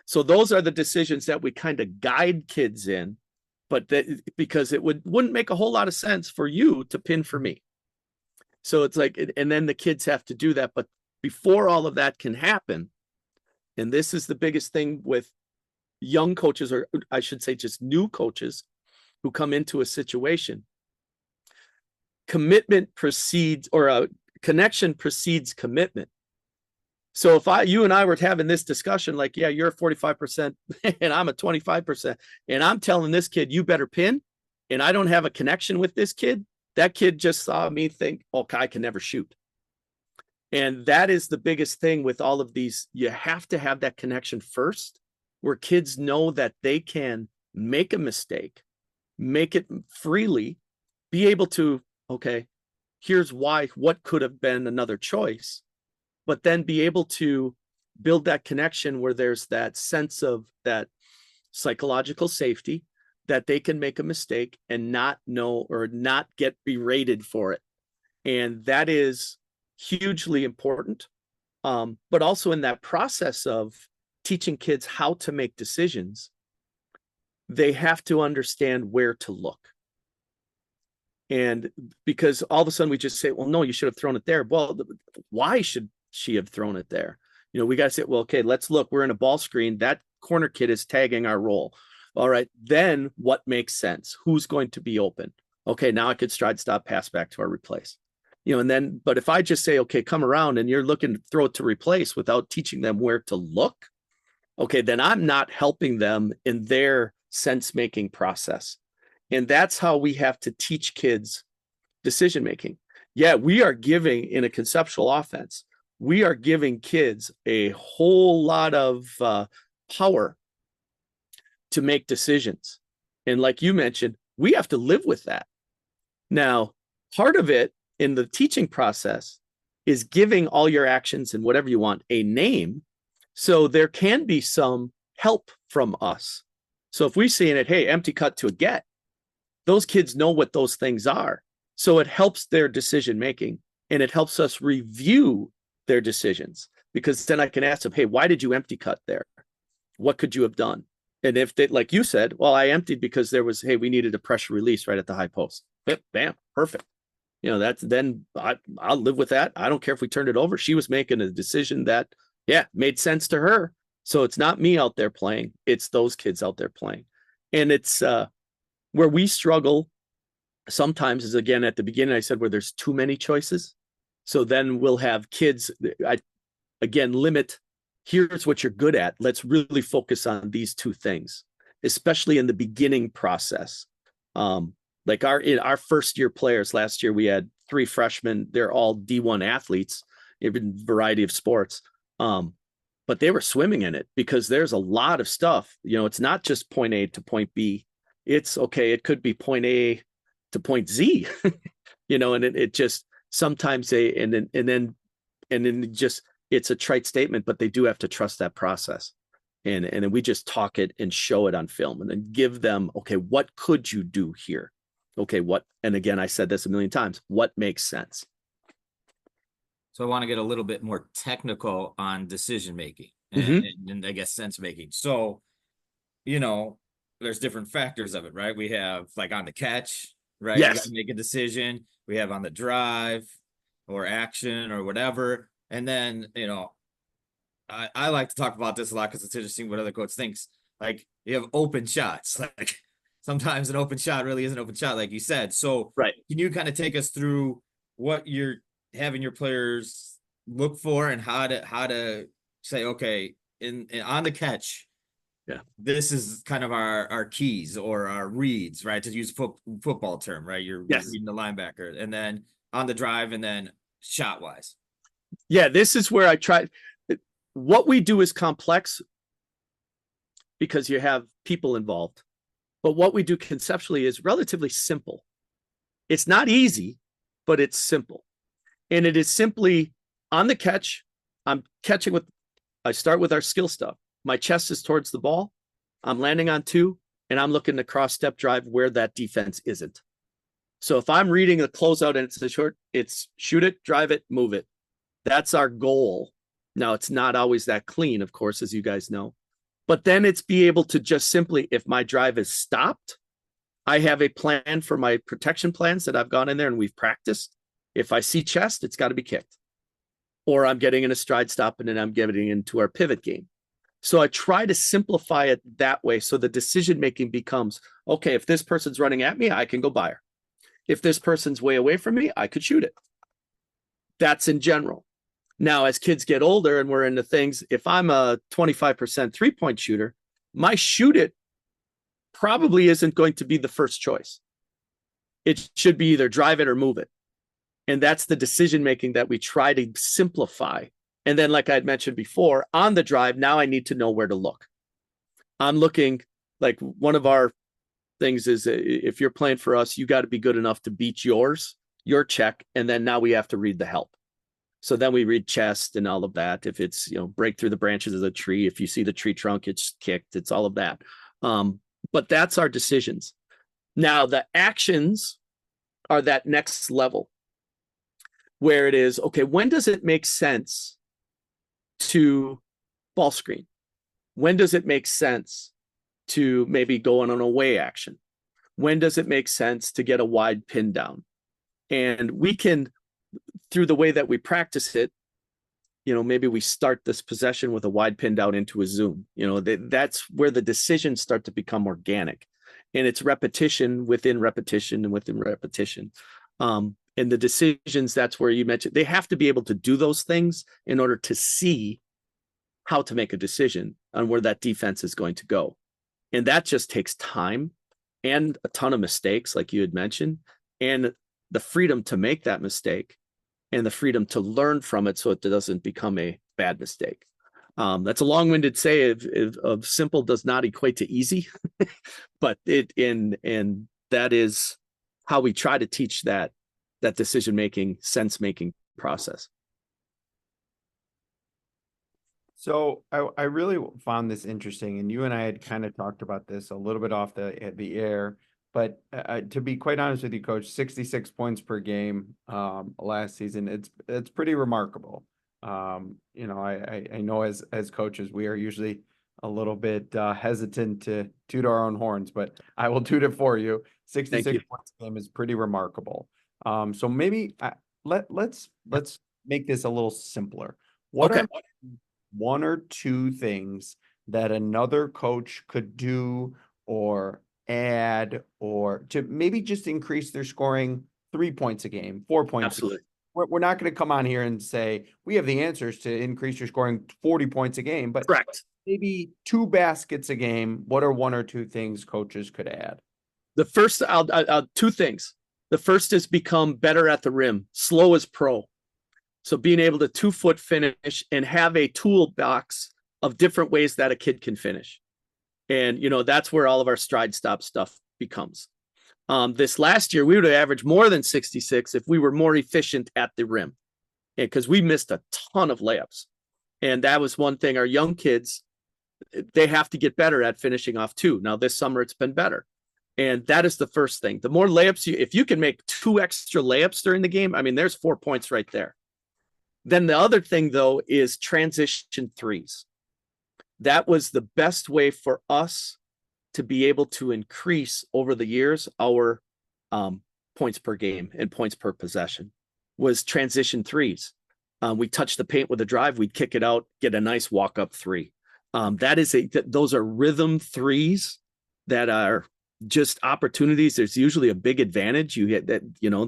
So those are the decisions that we kind of guide kids in, but because it wouldn't make a whole lot of sense for you to pin for me. So it's like, and then the kids have to do that. But before all of that can happen, and this is the biggest thing with young coaches, or I should say just new coaches who come into a situation, commitment precedes, or a connection precedes commitment. So if you and I were having this discussion, like, yeah, you're a 45% and I'm a 25%, and I'm telling this kid, you better pin, and I don't have a connection with this kid, that kid just saw me think, okay, I can never shoot. And that is the biggest thing with all of these. You have to have that connection first, where kids know that they can make a mistake, make it freely, be able to, okay, here's why, what could have been another choice, but then be able to build that connection where there's that sense of that psychological safety, that they can make a mistake and not know or not get berated for it. And that is hugely important. But also in that process of teaching kids how to make decisions, they have to understand where to look. And because all of a sudden we just say, well, no, you should have thrown it there. Well, why should she have thrown it there? We got to say, well, okay, let's look. We're in a ball screen. That corner kid is tagging our roll. All right, then what makes sense? Who's going to be open? Okay, now I could stride, stop, pass back to our replace. And then, but if I just say, okay, come around, and you're looking to throw it to replace without teaching them where to look, okay, then I'm not helping them in their sense-making process. And that's how we have to teach kids decision-making. Yeah, we are giving, in a conceptual offense, we are giving kids a whole lot of power to make decisions. And like you mentioned, we have to live with that. Now, part of it in the teaching process is giving all your actions and whatever you want a name. So there can be some help from us. So if we see in it, hey, empty cut to a get, those kids know what those things are. So it helps their decision making, and it helps us review their decisions, because then I can ask them, hey, why did you empty cut there? What could you have done? And if they, like you said, well, I emptied because there was, hey, we needed a pressure release right at the high post. Bam, perfect. That's, then I'll live with that. I don't care if we turned it over. She was making a decision that, yeah, made sense to her. So it's not me out there playing. It's those kids out there playing. And it's where we struggle sometimes is, again, at the beginning, I said, where there's too many choices. So then we'll have kids, limit, here's what you're good at. Let's really focus on these two things, especially in the beginning process. Like in our first year players last year, we had 3 freshmen. They're all D1 athletes in a variety of sports. But they were swimming in it, because there's a lot of stuff. It's not just point A to point B. It's okay. It could be point A to point Z, and it just sometimes and then just, it's a trite statement, but they do have to trust that process. And then we just talk it and show it on film, and then give them, okay, what could you do here? Okay, what, and again, I said this a million times, what makes sense? So I want to get a little bit more technical on decision making and I guess sense making. So, there's different factors of it, right? We have like on the catch, right? Yes. You got to make a decision. We have on the drive or action or whatever. And then, I like to talk about this a lot because it's interesting what other coach thinks. Like, you have open shots. Like, sometimes an open shot really is an open shot, like you said. So right. Can you kind of take us through what you're having your players look for and how to say, okay, in on the catch, yeah, this is kind of our keys or our reads, right? To use football term, right? You're yes, reading the linebacker, and then on the drive, and then shot wise. yeah. This is where I try. What we do is complex because you have people involved, but what we do conceptually is relatively simple. It's not easy, but it's simple, and it is simply on the catch. I'm catching with. I start with our skill stuff. My chest is towards the ball. I'm landing on 2, and I'm looking to cross step drive where that defense isn't. So if I'm reading a closeout and it's a short, it's shoot it, drive it, move it. That's our goal. Now, it's not always that clean, of course, as you guys know. But then it's be able to just simply, if my drive is stopped, I have a plan for my protection plans that I've gone in there and we've practiced. If I see chest, it's got to be kicked. Or I'm getting in a stride stop and then I'm getting into our pivot game. So I try to simplify it that way. So the decision-making becomes, okay, if this person's running at me, I can go by her. If this person's way away from me, I could shoot it. That's in general. Now, as kids get older and we're into things, if I'm a 25% three-point shooter, my shoot it probably isn't going to be the first choice. It should be either drive it or move it. And that's the decision-making that we try to simplify. And then, like I'd mentioned before, on the drive, now I need to know where to look. I'm looking, like one of our things is if you're playing for us, you got to be good enough to beat your check. And then now we have to read the help. So then we read chest and all of that. If it's, break through the branches of the tree, if you see the tree trunk, it's kicked, it's all of that. But that's our decisions. Now the actions are that next level where it is, okay, when does it make sense to ball screen? When does it make sense to maybe go on an away action? When does it make sense to get a wide pin down? And we can, through the way that we practice it, maybe we start this possession with a wide pin down into a zoom. That's where the decisions start to become organic. And it's repetition within repetition and within repetition. And the decisions, that's where you mentioned, they have to be able to do those things in order to see how to make a decision on where that defense is going to go. And that just takes time and a ton of mistakes, like you had mentioned, and the freedom to make that mistake and the freedom to learn from it so it doesn't become a bad mistake. That's a long-winded say of simple does not equate to easy, but and that is how we try to teach that decision-making, sense-making process. So I really found this interesting, and you and I had kind of talked about this a little bit off the air, but to be quite honest with you, Coach, 66 points per game last season, it's pretty remarkable. I know as coaches, we are usually a little bit hesitant to toot our own horns, but I will toot it for you. 66 points a game is pretty remarkable. So maybe let's make this a little simpler. What are one or two things that another coach could do or add or to maybe just increase their scoring 3 points a game, 4 points? Absolutely. We're not going to come on here and say we have the answers to increase your scoring 40 points a game, but correct. Maybe 2 baskets a game. What are one or two things coaches could add? The first, I'll 2 things. The first is become better at the rim, slow as pro. So being able to 2-foot finish and have a toolbox of different ways that a kid can finish. And, that's where all of our stride stop stuff becomes. This last year, we would have averaged more than 66 if we were more efficient at the rim, because we missed a ton of layups. And that was one thing. Our young kids, they have to get better at finishing off too. Now this summer, it's been better. And that is the first thing. The more layups if you can make 2 extra layups during the game, I mean, there's 4 points right there. Then the other thing, though, is transition threes. That was the best way for us to be able to increase over the years our points per game and points per possession was transition threes. We touch the paint with a drive, we'd kick it out, get a nice walk-up 3. Those are rhythm threes that are just opportunities. There's usually a big advantage you get that,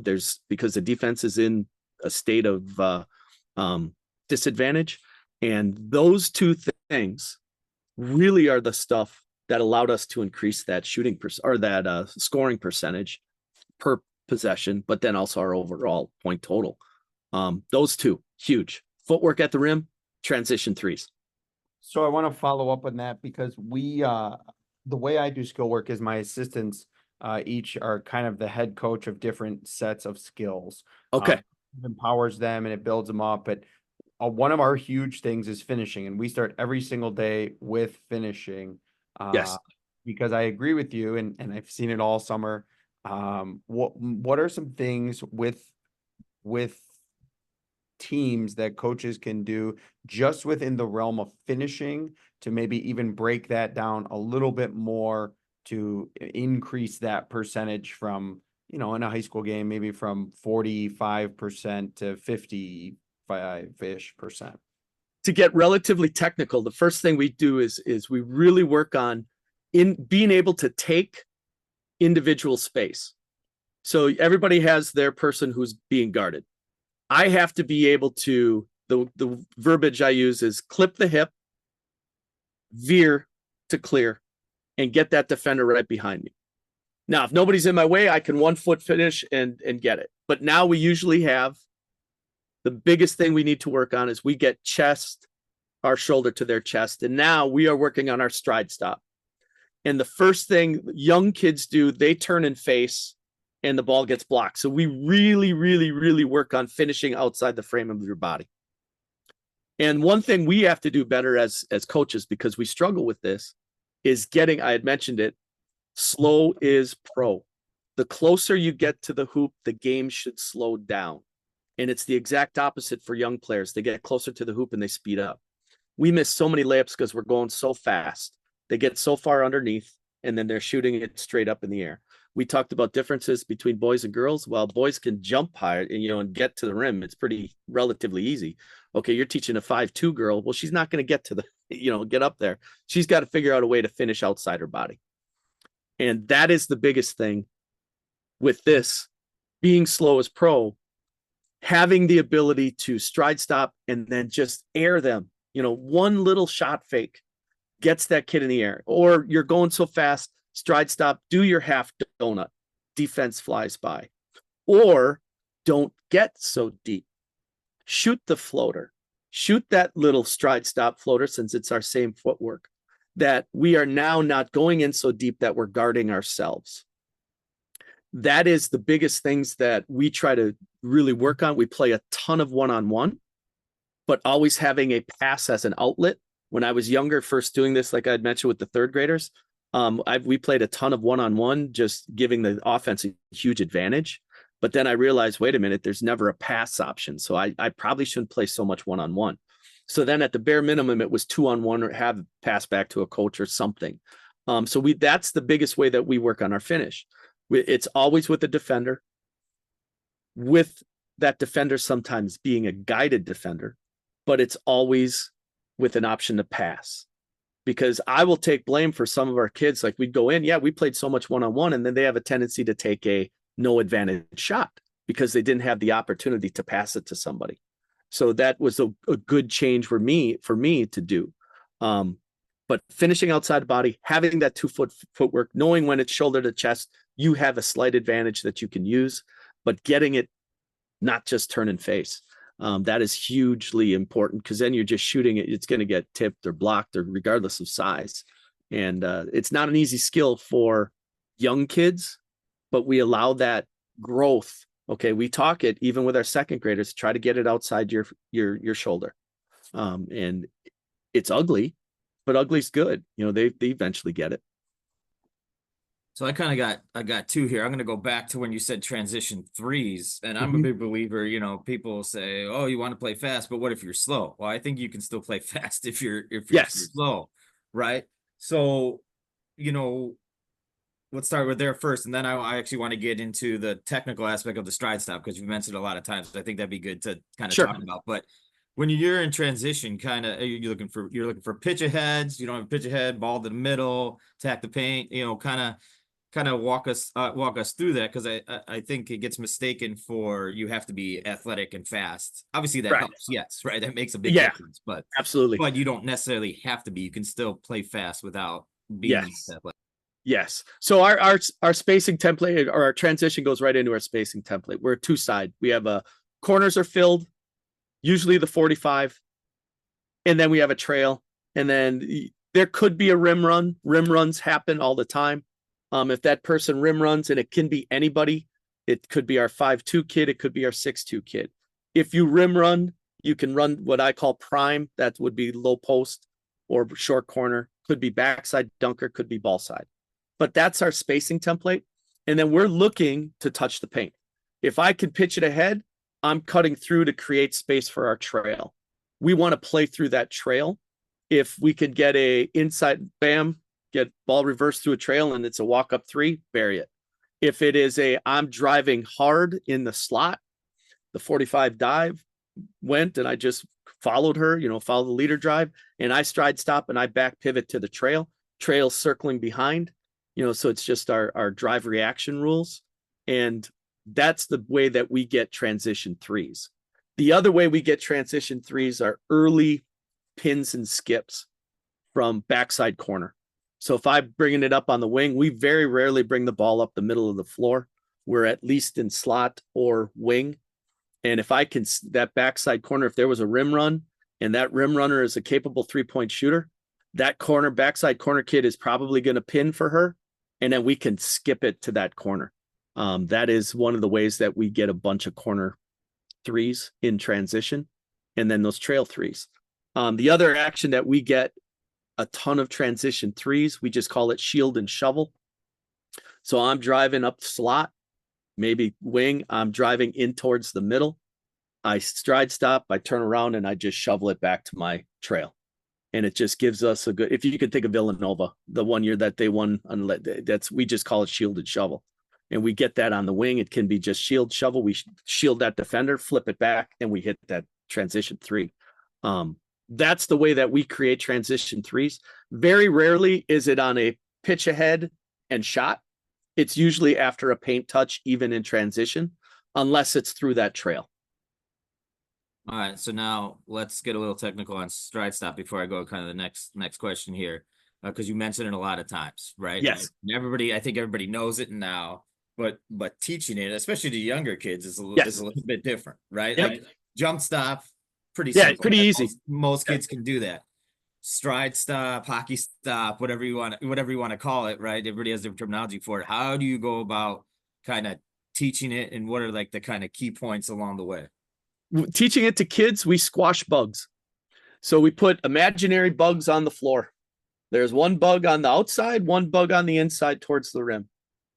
there's because the defense is in a state of disadvantage. And those two things really are the stuff that allowed us to increase that scoring percentage per possession, but then also our overall point total. Those two, huge. Footwork at the rim, transition threes. So I want to follow up on that because the way I do skill work is my assistants each are kind of the head coach of different sets of skills. Okay. It empowers them and it builds them up. But one of our huge things is finishing, and we start every single day with finishing. Yes. Because I agree with you, and I've seen it all summer. What are some things with teams that coaches can do just within the realm of finishing to maybe even break that down a little bit more to increase that percentage from, in a high school game, maybe from 45% to 55-ish%? To get relatively technical, the first thing we do is we really work on in being able to take individual space. So everybody has their person who's being guarded. I have to be able to, the verbiage I use is clip the hip, veer to clear, and get that defender right behind me. Now, if nobody's in my way, I can 1 foot finish and get it. But now we usually have, the biggest thing we need to work on is we get our shoulder to their chest. And now we are working on our stride stop. And the first thing young kids do, they turn and face, and the ball gets blocked. So we really, really, really work on finishing outside the frame of your body. And one thing we have to do better as coaches, because we struggle with this, is I had mentioned it, slow is pro. The closer you get to the hoop, the game should slow down. And it's the exact opposite for young players. They get closer to the hoop and they speed up. We miss so many layups because we're going so fast. They get so far underneath, and then they're shooting it straight up in the air. We talked about differences between boys and girls. Well, boys can jump high and get to the rim. It's relatively easy. Okay, you're teaching a 5'2" girl. Well, she's not going to get to get up there. She's got to figure out a way to finish outside her body. And that is the biggest thing with this, being slow as pro, having the ability to stride stop and then just air them. One little shot fake gets that kid in the air, or you're going so fast, stride stop, do your half donut, defense flies by. Or don't get so deep. Shoot the floater. Shoot that little stride stop floater, since it's our same footwork, that we are now not going in so deep that we're guarding ourselves. That is the biggest things that we try to really work on. We play a ton of one-on-one, but always having a pass as an outlet. When I was younger, first doing this, like I'd mentioned with the third graders, we played a ton of one-on-one, just giving the offense a huge advantage. But then I realized, wait a minute, there's never a pass option. So I probably shouldn't play so much one-on-one. So then at the bare minimum, it was 2-on-1 or have pass back to a coach or something. So that's the biggest way that we work on our finish. It's always with the defender, with that defender sometimes being a guided defender, but it's always with an option to pass. Because I will take blame for some of our kids. Like, we'd go in, we played so much one-on-one, and then they have a tendency to take a no advantage shot because they didn't have the opportunity to pass it to somebody. So that was a good change for me to do. But finishing outside the body, having that 2 foot footwork, knowing when it's shoulder to chest, you have a slight advantage that you can use, but getting it, not just turn and face. That is hugely important, because then you're just shooting it. It's going to get tipped or blocked, or regardless of size. And it's not an easy skill for young kids, but we allow that growth. Okay, we talk it even with our second graders, try to get it outside your shoulder. And it's ugly, but ugly's good. They eventually get it. So I got two here. I'm going to go back to when you said transition threes, and I'm a big believer, people say, oh, you want to play fast, but what if you're slow? Well, I think you can still play fast if you're slow, right? So, let's start with there first, and then I actually want to get into the technical aspect of the stride stop, because you've mentioned it a lot of times. I think that'd be good to kind of talk about. But when you're in transition, you're looking for pitch aheads. You don't have a pitch ahead, ball to the middle, attack the paint, kind of kind of walk us through that, because I think it gets mistaken for you have to be athletic and fast. Obviously that Right. helps, yes, right? That makes a big Yeah, difference, but absolutely. you don't necessarily have to be. You can still play fast without being Yes. athletic. Yes. So our spacing template, or our transition, goes right into our spacing template. We're a two-side. We have corners are filled, usually the 45, and then we have a trail, and then there could be a rim run. Rim runs happen all the time. If that person rim runs, and it can be anybody, it could be our 5'2" kid, it could be our 6'2" kid. If you rim run, you can run what I call prime. That would be low post or short corner. Could be backside dunker, could be ball side. But that's our spacing template. And then we're looking to touch the paint. If I can pitch it ahead, I'm cutting through to create space for our trail. We want to play through that trail. If we could get a inside, bam, get ball reversed through a trail and it's a walk up three, bury it. If it is I'm driving hard in the slot, the 45 dive went and I just followed her, follow the leader drive, and I stride stop and I back pivot to the trail circling behind, so it's just our drive reaction rules. And that's the way that we get transition threes. The other way we get transition threes are early pins and skips from backside corner. So if I'm bringing it up on the wing, we very rarely bring the ball up the middle of the floor. We're at least in slot or wing. And if I can, that backside corner, if there was a rim run and that rim runner is a capable 3-point shooter, that backside corner kid is probably going to pin for her. And then we can skip it to that corner. That is one of the ways that we get a bunch of corner threes in transition, and then those trail threes. The other action that we get a ton of transition threes, we just call it shield and shovel. So I'm driving up slot, maybe wing, I'm driving in towards the middle. I stride stop, I turn around, and I just shovel it back to my trail. And it just gives us a good, if you could think of Villanova, the one year that they won, we just call it shield and shovel. And we get that on the wing. It can be just shield, shovel. We shield that defender, flip it back, and we hit that transition three. That's the way that we create transition threes. Very rarely is it on a pitch ahead and shot. It's usually after a paint touch, even in transition, unless it's through that trail. All right, so now let's get a little technical on stride stop before I go kind of the next question here, because you mentioned it a lot of times, right? Yes. I think everybody knows it now, but teaching it, especially to younger kids, is a little bit different, right? Yep. Like jump stop, pretty simple. Pretty easy. Most kids can do that. Stride stop, hockey stop, whatever you want to call it, right? Everybody has different terminology for it. How do you go about kind of teaching it, and what are like the kind of key points along the way? Teaching it to kids, we squash bugs. So we put imaginary bugs on the floor. There's one bug on the outside, one bug on the inside towards the rim.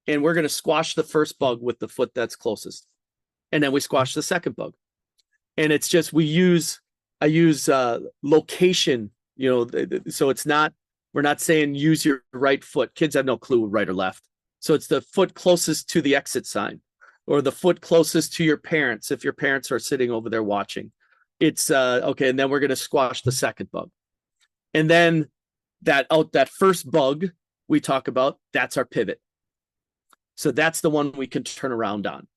And we're going to squash the first bug with the foot that's closest. And then we squash the second bug. And it's just, I use location, so it's not, we're not saying use your right foot. Kids have no clue right or left. So it's the foot closest to the exit sign, or the foot closest to your parents if your parents are sitting over there watching. It's okay, and then we're going to squash the second bug. And then that first bug we talk about, that's our pivot. So that's the one we can turn around on.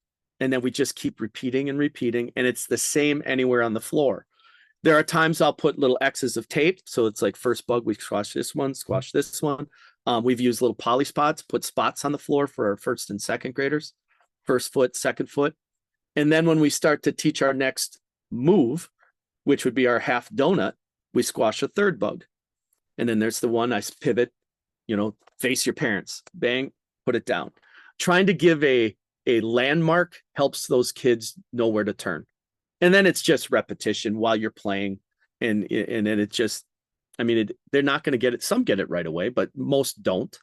And then we just keep repeating and repeating, and it's the same anywhere on the floor. There are times I'll put little X's of tape. So it's like first bug, we squash this one, squash this one. We've used little poly spots, put spots on the floor for our first and second graders. First foot, second foot. And then when we start to teach our next move, which would be our half donut, we squash a third bug. And then there's the one I pivot, face your parents, bang, put it down. Trying to give a landmark helps those kids know where to turn. And then it's just repetition while you're playing. And it just, they're not going to get it. Some get it right away, but most don't.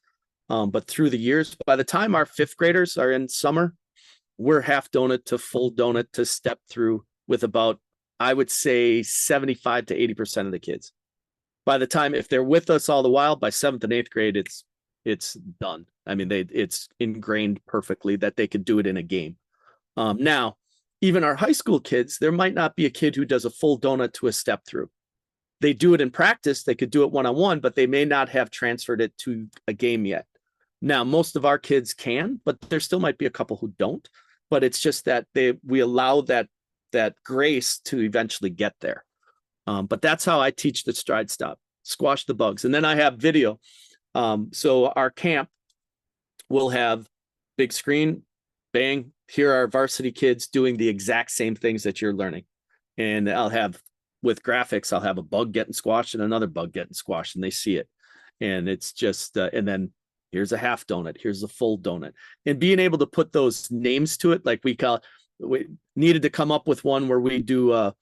But through the years, by the time our fifth graders are in summer, we're half donut to full donut to step through with about, I would say, 75 to 80% of the kids. By the time, if they're with us all the while, by 7th and 8th grade, it's done. It's ingrained perfectly that they could do it in a game. Now, even our high school kids, there might not be a kid who does a full donut to a step through. They do it in practice. They could do it one-on-one, but they may not have transferred it to a game yet. Now, most of our kids can, but there still might be a couple who don't. But it's just that we allow that grace to eventually get there. But that's how I teach the stride stop, squash the bugs. And then I have video. So our camp will have big screen, bang, here are varsity kids doing the exact same things that you're learning. And I'll have, with graphics, I'll have a bug getting squashed and another bug getting squashed, and they see it. And it's just, and then here's a half donut, here's a full donut. And being able to put those names to it, like we needed to come up with one where we do a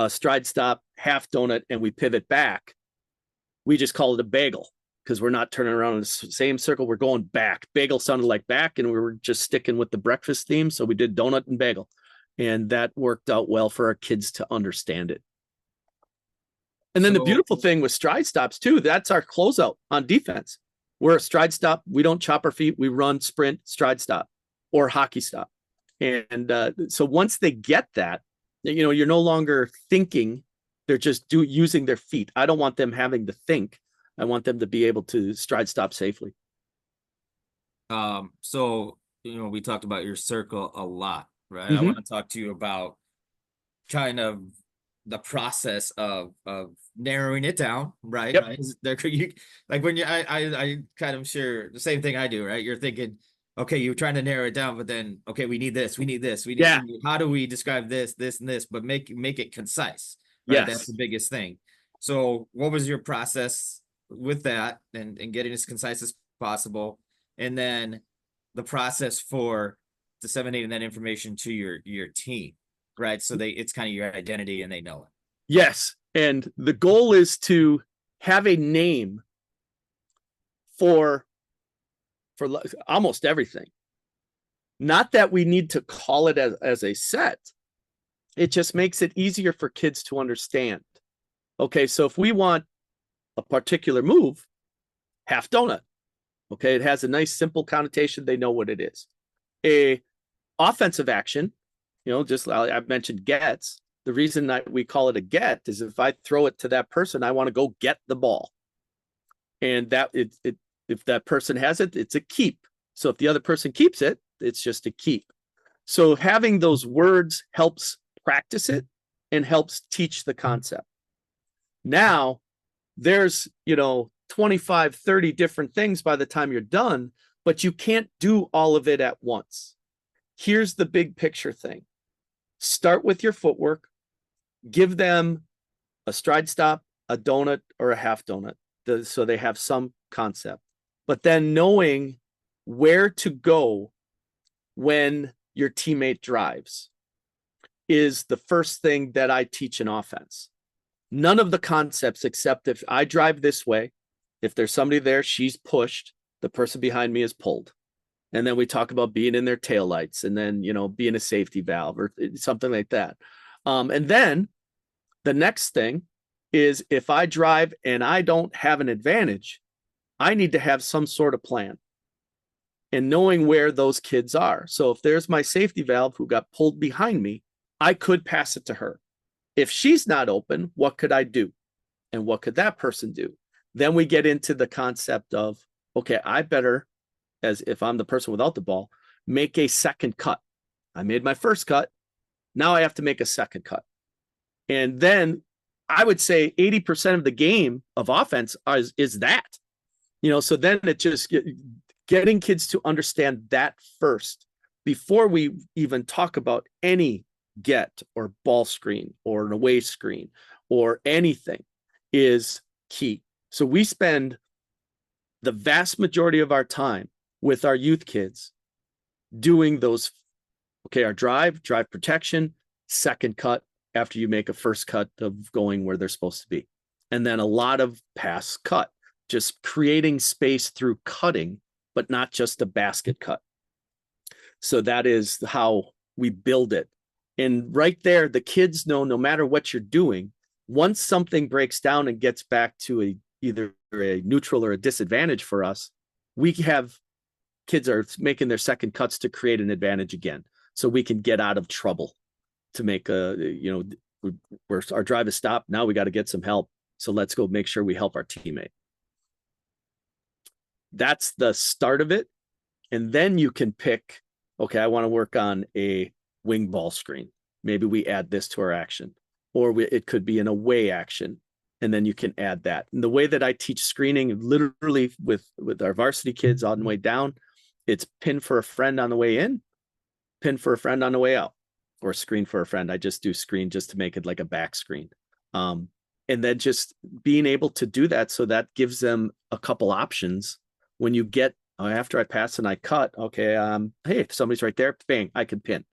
stride stop, half donut, and we pivot back. We just call it a bagel because we're not turning around in the same circle. We're going back. Bagel sounded like back, and we were just sticking with the breakfast theme. So we did donut and bagel, and that worked out well for our kids to understand it. And then the beautiful thing with stride stops too, that's our closeout on defense. We're a stride stop. We don't chop our feet. We run, sprint, stride stop, or hockey stop. And so once they get that, you're no longer thinking. They're just using their feet. I don't want them having to think. I want them to be able to stride stop safely. So, we talked about your circle a lot, right? Mm-hmm. I want to talk to you about kind of the process of narrowing it down, right? Yep. Right? Like when I kind of share the same thing I do, right? You're thinking, okay, you're trying to narrow it down, but then, okay, we need this, how do we describe this, and this, but make it concise, right? Yes. That's the biggest thing. So what was your process with that and getting as concise as possible? And then the process for disseminating that information to your team, right? So it's kind of your identity and they know it. Yes. And the goal is to have a name for almost everything. Not that we need to call it as a set. It just makes it easier for kids to understand. Okay, so if we want a particular move, half donut. Okay, it has a nice simple connotation. They know what it is. A offensive action, I mentioned gets. The reason that we call it a get is if I throw it to that person, I want to go get the ball. And that if that person has it, it's a keep. So if the other person keeps it, it's just a keep. So having those words helps practice it and helps teach the concept. Now there's, 25, 30 different things by the time you're done, but you can't do all of it at once. Here's the big picture thing. Start with your footwork, give them a stride stop, a donut, or a half donut, so they have some concept. But then knowing where to go when your teammate drives is the first thing that I teach in offense. None of the concepts, except if I drive this way, if there's somebody there, she's pushed, the person behind me is pulled. And then we talk about being in their taillights and then, being a safety valve or something like that. And then the next thing is if I drive and I don't have an advantage, I need to have some sort of plan and knowing where those kids are. So if there's my safety valve who got pulled behind me, I could pass it to her. If she's not open, what could I do? And what could that person do? Then we get into the concept of, okay, I better, as if I'm the person without the ball, make a second cut. I made my first cut. Now I have to make a second cut. And then I would say 80% of the game of offense is that, so then it just getting kids to understand that first before we even talk about any get or ball screen or an away screen or anything is key. So we spend the vast majority of our time with our youth kids doing those, our drive protection, second cut after you make a first cut of going where they're supposed to be. And then a lot of pass cut, just creating space through cutting, but not just a basket cut. So that is how we build it. And right there, the kids know no matter what you're doing, once something breaks down and gets back to either a neutral or a disadvantage for us, we have kids are making their second cuts to create an advantage again. So we can get out of trouble to make where our drive is stopped. Now we got to get some help. So let's go make sure we help our teammate. That's the start of it. And then you can pick, okay, I want to work on a wing ball screen. Maybe we add this to our action, or it could be an away action. And then you can add that. And the way that I teach screening, literally with our varsity kids on the way down, it's pin for a friend on the way in, pin for a friend on the way out, or screen for a friend. I just do screen just to make it like a back screen. And then just being able to do that. So that gives them a couple options when you get, after I pass and I cut, okay, hey, if somebody's right there, bang, I can pin.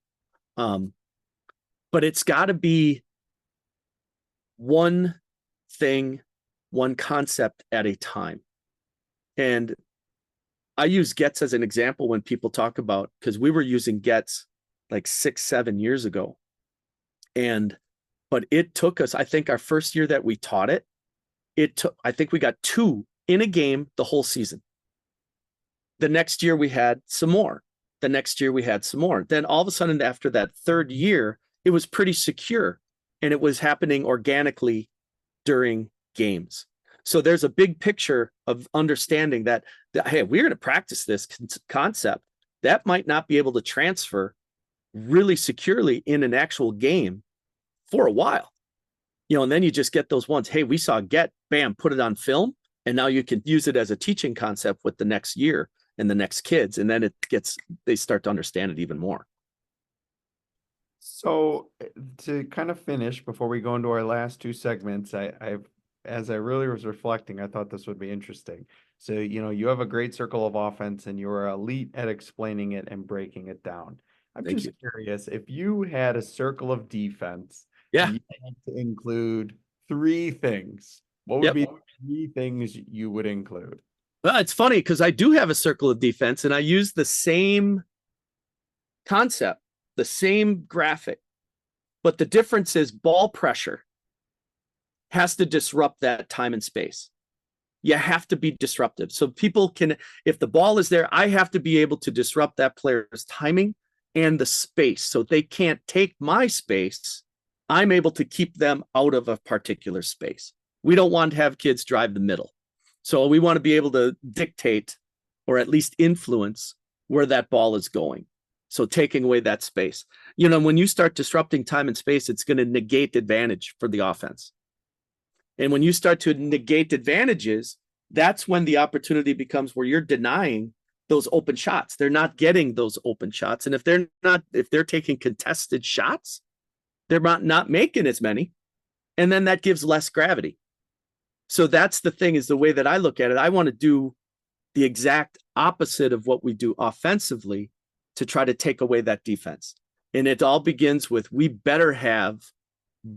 But it's got to be one thing, one concept at a time. And I use Gets as an example when people talk about, because we were using Gets like 6-7 years ago. But it took us, I think our first year that we taught it, I think we got 2 in a game the whole season. The next year we had some more. The next year we had some more. Then all of a sudden after that 3rd year, it was pretty secure and it was happening organically during games. So there's a big picture of understanding that hey, we're going to practice this concept. That might not be able to transfer really securely in an actual game for a while. And then you just get those ones. Hey, we saw Get, bam, put it on film. And now you can use it as a teaching concept with the next year and the next kids. And then they start to understand it even more. So to kind of finish before we go into our last 2 segments, as I really was reflecting, I thought this would be interesting. So, you have a great circle of offense and you're elite at explaining it and breaking it down. I'm just curious, if you had a circle of defense, yeah, and you had to include 3 things, what would be 3 things you would include? Well, it's funny because I do have a circle of defense and I use the same concept, the same graphic, but the difference is ball pressure has to disrupt that time and space. You have to be disruptive. So people can, if the ball is there, I have to be able to disrupt that player's timing and the space. So they can't take my space. I'm able to keep them out of a particular space. We don't want to have kids drive the middle. So we want to be able to dictate or at least influence where that ball is going. So taking away that space. When you start disrupting time and space, it's going to negate advantage for the offense. And when you start to negate advantages, that's when the opportunity becomes where you're denying those open shots. They're not getting those open shots. And if they're taking contested shots, they're not making as many. And then that gives less gravity. So that's the thing, is the way that I look at it. I want to do the exact opposite of what we do offensively to try to take away that defense. And it all begins with, we better have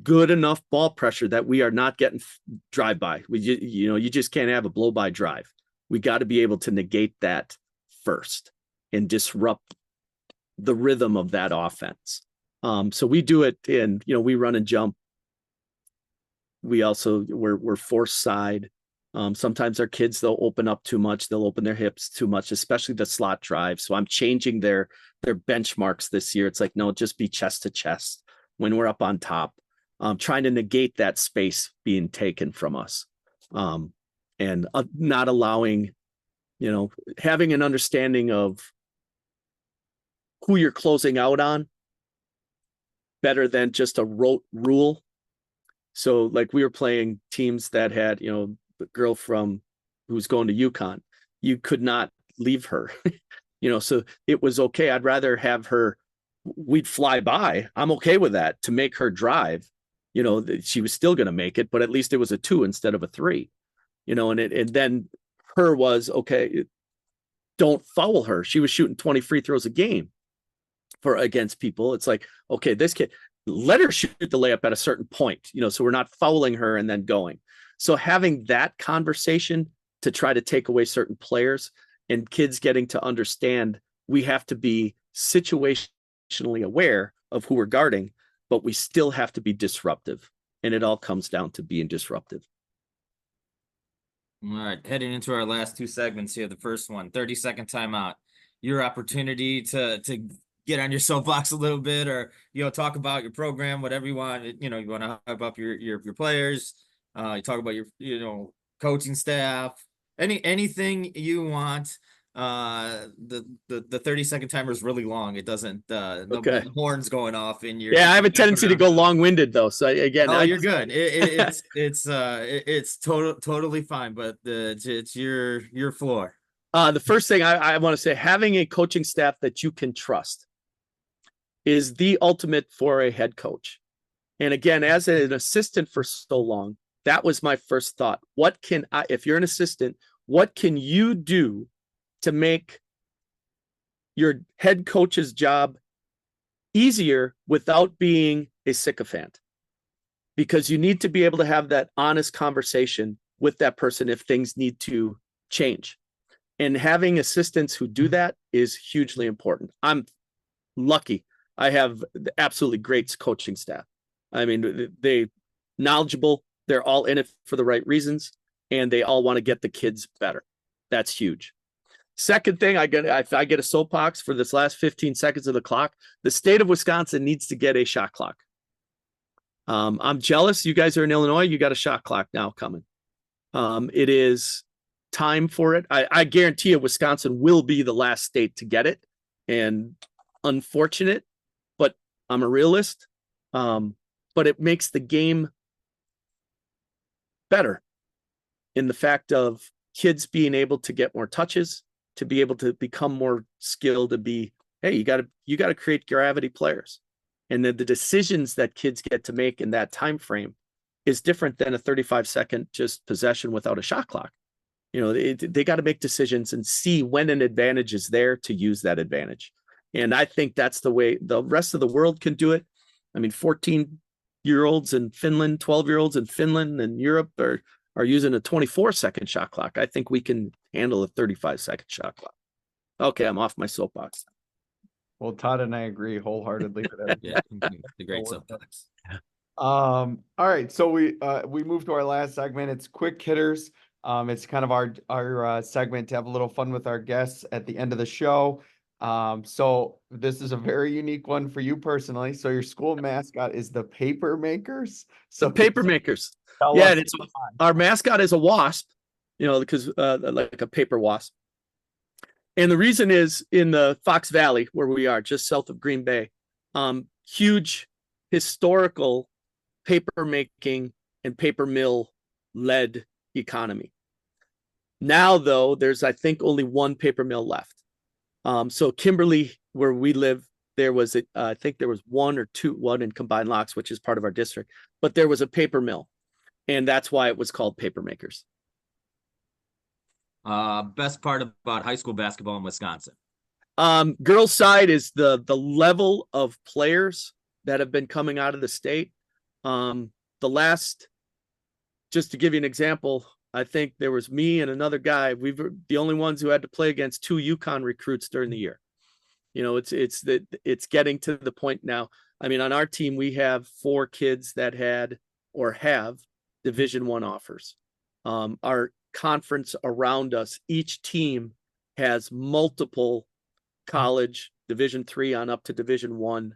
good enough ball pressure that we are not getting drive-by. You just can't have a blow-by drive. We got to be able to negate that first and disrupt the rhythm of that offense. So we do it in, we run and jump. We also, we're force side. Sometimes our kids, they'll open up too much. They'll open their hips too much, especially the slot drive. So I'm changing their benchmarks this year. It's like, no, just be chest to chest when we're up on top. Trying to negate that space being taken from us. And not allowing, having an understanding of who you're closing out on better than just a rote rule. So like we were playing teams that had, the girl who's going to UConn, you could not leave her, so it was okay. I'd rather have her, we'd fly by. I'm okay with that, to make her drive. She was still going to make it, but at least it was a 2 instead of a 3, and then her was, okay, don't foul her. She was shooting 20 free throws a game against people. It's like, okay, this kid, let her shoot the layup at a certain point, so we're not fouling her and then going. So having that conversation to try to take away certain players, and kids getting to understand we have to be situationally aware of who we're guarding, but we still have to be disruptive. And it all comes down to being disruptive. All right, heading into our last 2 segments here. The first one, 30-second timeout. Your opportunity to get on your soapbox a little bit, or talk about your program, whatever you want. You want to hype up your players. You talk about your coaching staff, Anything you want. The 30-second timer is really long. It doesn't Okay. the horns going off in your Yeah, I have a tendency to go long-winded though. So again, Oh, you're good. It's totally fine, but it's your floor. The first thing I want to say, having a coaching staff that you can trust is the ultimate for a head coach. And again, as an assistant for so long, that was my first thought. What can I, if you're an assistant, what can you do to make your head coach's job easier without being a sycophant? Because you need to be able to have that honest conversation with that person if things need to change. And having assistants who do that is hugely important. I'm lucky. I have absolutely great coaching staff. I mean, they knowledgeable, they're all in it for the right reasons, and they all want to get the kids better. That's huge. Second thing, I get a soapbox for this last 15 seconds of the clock. The state of Wisconsin needs to get a shot clock. I'm jealous. You guys are in Illinois. You got a shot clock now coming. It is time for it. I guarantee you Wisconsin will be the last state to get it. And unfortunate, but I'm a realist. But it makes the game better in the fact of kids being able to get more touches, to be able to become more skilled, to be, hey, you got to create gravity players. And then the decisions that kids get to make in that time frame is different than a 35-second just possession without a shot clock. You know, they got to make decisions and see when an advantage is there to use that advantage. And I think that's the way the rest of the world can do it. I mean, 14-year-olds in Finland, 12-year-olds in Finland and Europe are using a 24-second shot clock. I think we can handle a 35-second shot clock. Okay, I'm off my soapbox. Well, Todd and I agree wholeheartedly with that. Yeah, the great soapbox. All right, so we move to our last segment. It's quick hitters. It's kind of our segment to have a little fun with our guests at the end of the show. So this is a very unique one for you personally. So your school mascot is the Paper Makers. So the Paper Makers. Yeah, and our mascot is a wasp, you know, because like a paper wasp. And the reason is in the Fox Valley, where we are, just south of Green Bay, huge historical paper making and paper mill led economy. Now, though, there's, I think, only one paper mill left. So Kimberly, where we live, there was, I think there was one in Combined Locks, which is part of our district, but there was a paper mill, and that's why it was called Paper Makers. Best part about high school basketball in Wisconsin? Girls side is the level of players that have been coming out of the state. Just to give you an example, I think there was me and another guy. We were the only ones who had to play against 2 UConn recruits during the year. You know, it's getting to the point now. I mean, on our team, we have 4 kids that had or have Division I offers. Our conference around us, each team has multiple college Division III on up to Division I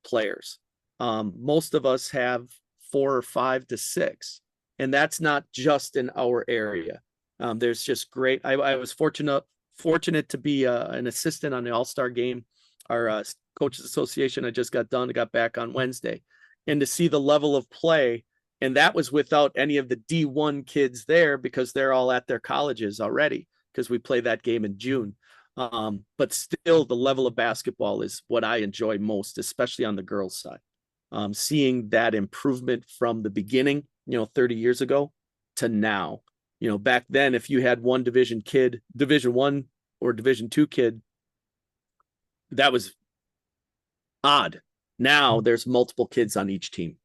players. Most of us have 4 or 5 to 6. And that's not just in our area. There's just great. I was fortunate to be an assistant on the All-Star game. Our Coaches Association, I just got back on Wednesday. And to see the level of play, and that was without any of the D1 kids there because they're all at their colleges already because we play that game in June. But still, the level of basketball is what I enjoy most, especially on the girls' side. Seeing that improvement from the beginning, 30 years ago to now. Back then, if you had one Division I or Division II kid, that was odd. Now there's multiple kids on each team.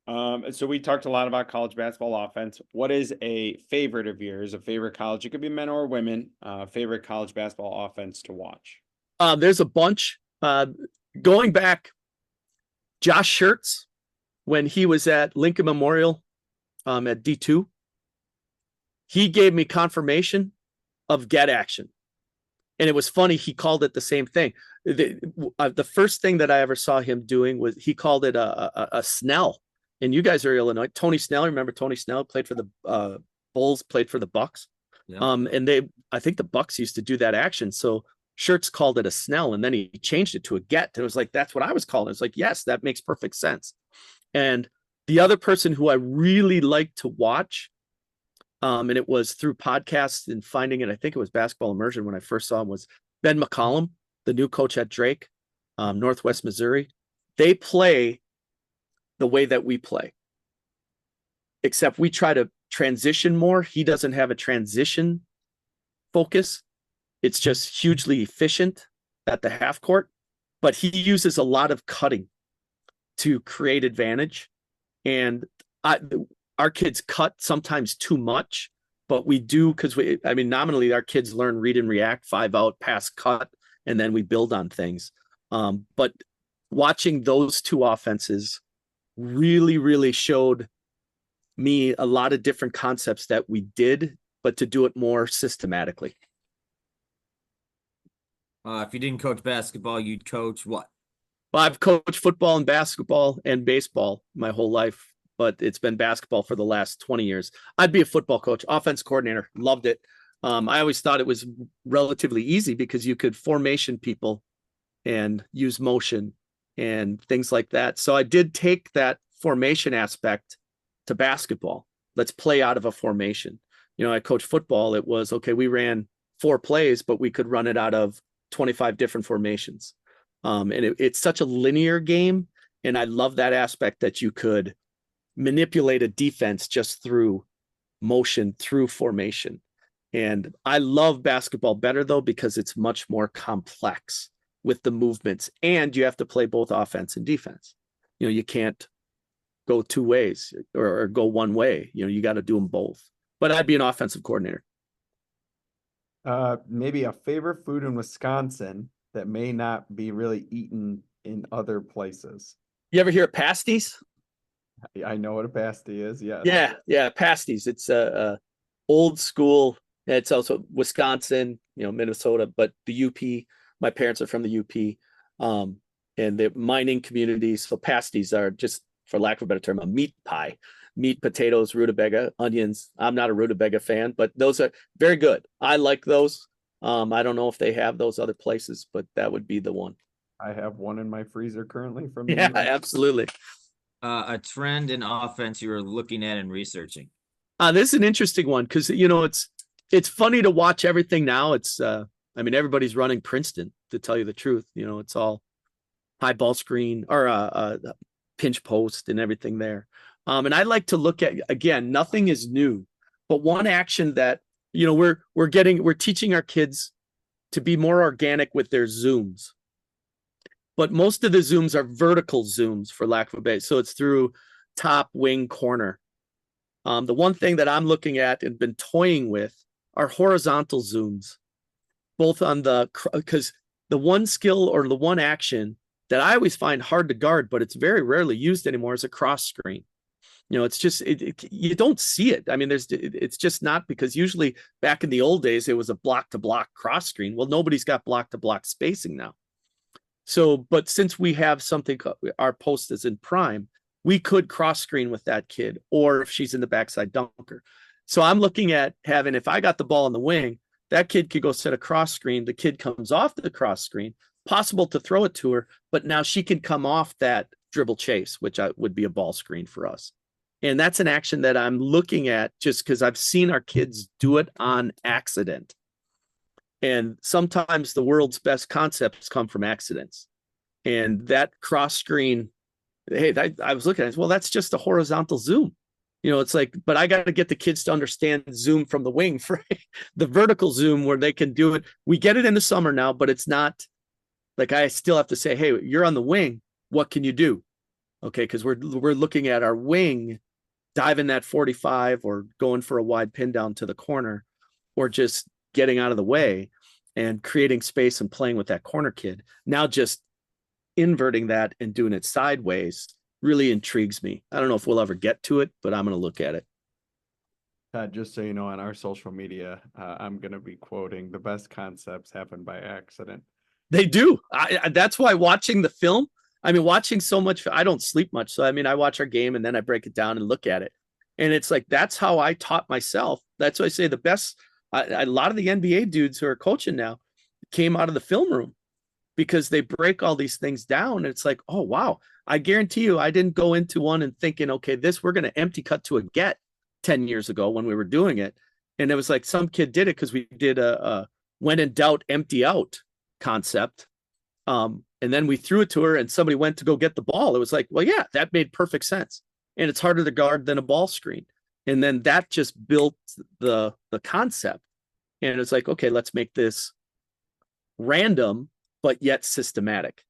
So we talked a lot about college basketball offense. What is a favorite of yours, a favorite college? It could be men or women, favorite college basketball offense to watch. There's a bunch. Going back, Josh Schertz, when he was at Lincoln Memorial at D2, he gave me confirmation of get action. And it was funny, he called it the same thing. The first thing that I ever saw him doing was he called it a Snell. And you guys are Illinois. Tony Snell, remember Tony Snell played for the Bulls played for the Bucks. Yeah. And I think the Bucks used to do that action. So Shirts called it a Snell, and then he changed it to a get. And it was like, that's what I was calling it. It's like, yes, that makes perfect sense. And the other person who I really liked to watch, and it was through podcasts and finding it, I think it was Basketball Immersion when I first saw him, was Ben McCollum, the new coach at Drake, Northwest Missouri. They play the way that we play, except we try to transition more. He doesn't have a transition focus. It's just hugely efficient at the half court, but he uses a lot of cutting to create advantage. And our kids cut sometimes too much, but we do, because nominally our kids learn read and react, 5 out, pass, cut, and then we build on things. But watching those two offenses really, really showed me a lot of different concepts that we did, but to do it more systematically. If you didn't coach basketball, you'd coach what? Well, I've coached football and basketball and baseball my whole life, but it's been basketball for the last 20 years. I'd be a football coach, offense coordinator, loved it. I always thought it was relatively easy because you could formation people and use motion and things like that. So I did take that formation aspect to basketball. Let's play out of a formation. I coached football. It was, okay, we ran 4 plays, but we could run it out of 25 different formations. And it's such a linear game. And I love that aspect that you could manipulate a defense just through motion, through formation. And I love basketball better, though, because it's much more complex with the movements, and you have to play both offense and defense. You can't go 2 ways or go one way. You got to do them both. But I'd be an offensive coordinator. Maybe a favorite food in Wisconsin that may not be really eaten in other places. You ever hear of pasties? I know what a pasty is. Yes. Yeah, pasties. It's a old school. It's also Wisconsin, Minnesota, but the UP. My parents are from the UP, and the mining community. So pasties are, just for lack of a better term, a meat pie. Meat, potatoes, rutabaga, onions. I'm not a rutabaga fan, but those are very good. I like those. I don't know if they have those other places, but that would be the one. I have one in my freezer currently from Yeah, absolutely. A trend in offense you were looking at and researching. This is an interesting one because it's funny to watch everything now. It's everybody's running Princeton, to tell you the truth. It's all high ball screen or pinch post and everything there. And I like to look at, again, nothing is new, but one action that, we're teaching our kids to be more organic with their zooms. But most of the zooms are vertical zooms, for lack of a better. So it's through top, wing, corner. The one thing that I'm looking at and been toying with are horizontal zooms, both on because the one skill or the one action that I always find hard to guard, but it's very rarely used anymore, is a cross screen. It's just, you don't see it. It's just not, because usually back in the old days, it was a block to block cross screen. Well, nobody's got block to block spacing now. So, but since we have something, our post is in prime, we could cross screen with that kid, or if she's in the backside dunker. So I'm looking at having, if I got the ball in the wing, that kid could go set a cross screen. The kid comes off the cross screen, possible to throw it to her, but now she can come off that dribble chase, which would be a ball screen for us. And that's an action that I'm looking at just because I've seen our kids do it on accident. And sometimes the world's best concepts come from accidents. And that cross screen, hey, I was looking at it, well, that's just a horizontal zoom. It's like, but I got to get the kids to understand zoom from the wing for the vertical zoom where they can do it. We get it in the summer now, but it's not like, I still have to say, hey, you're on the wing. What can you do? Okay. Because we're looking at our wing diving that 45 or going for a wide pin down to the corner, or just getting out of the way and creating space and playing with that corner kid. Now just inverting that and doing it sideways really intrigues me. I don't know if we'll ever get to it, but I'm going to look at it. Just so you know, on our social media, I'm going to be quoting, the best concepts happen by accident. They do. That's why watching the film, watching so much, I don't sleep much. So, I watch our game and then I break it down and look at it. And it's like, that's how I taught myself. That's why I say the best, a lot of the NBA dudes who are coaching now came out of the film room because they break all these things down. And it's like, oh, wow. I guarantee you, I didn't go into one and thinking, okay, we're going to empty cut to a get 10 years ago when we were doing it. And it was like some kid did it because we did a when in doubt, empty out concept. And then we threw it to her and somebody went to go get the ball. It was like, well, yeah, that made perfect sense. And it's harder to guard than a ball screen. And then that just built the concept. And it's like, okay, let's make this random, but yet systematic.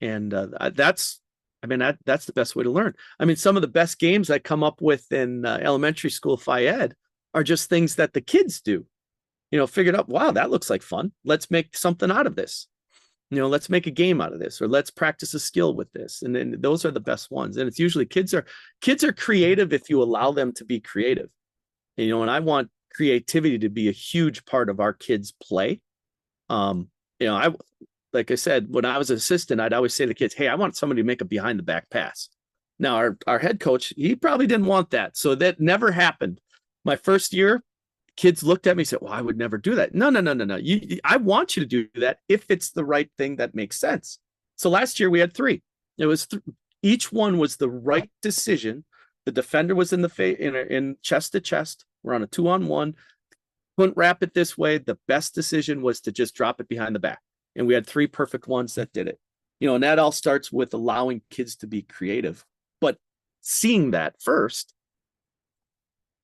And that's the best way to learn. I mean, some of the best games I come up with in elementary school Phi Ed are just things that the kids do. Figured out, wow, that looks like fun. Let's make something out of this. Let's make a game out of this, or let's practice a skill with this. And then those are the best ones. And it's usually kids are creative if you allow them to be creative. And I want creativity to be a huge part of our kids' play. Like I said, when I was an assistant, I'd always say to the kids, hey, I want somebody to make a behind the back pass. Now our head coach, he probably didn't want that. So that never happened. My first year, kids looked at me and said, well, I would never do that. No. I want you to do that if it's the right thing that makes sense. So last year we had 3. It was each one was the right decision. The defender was in in chest to chest. We're on a 2-on-1. Couldn't wrap it this way. The best decision was to just drop it behind the back. And we had 3 perfect ones that did it. And that all starts with allowing kids to be creative. But seeing that first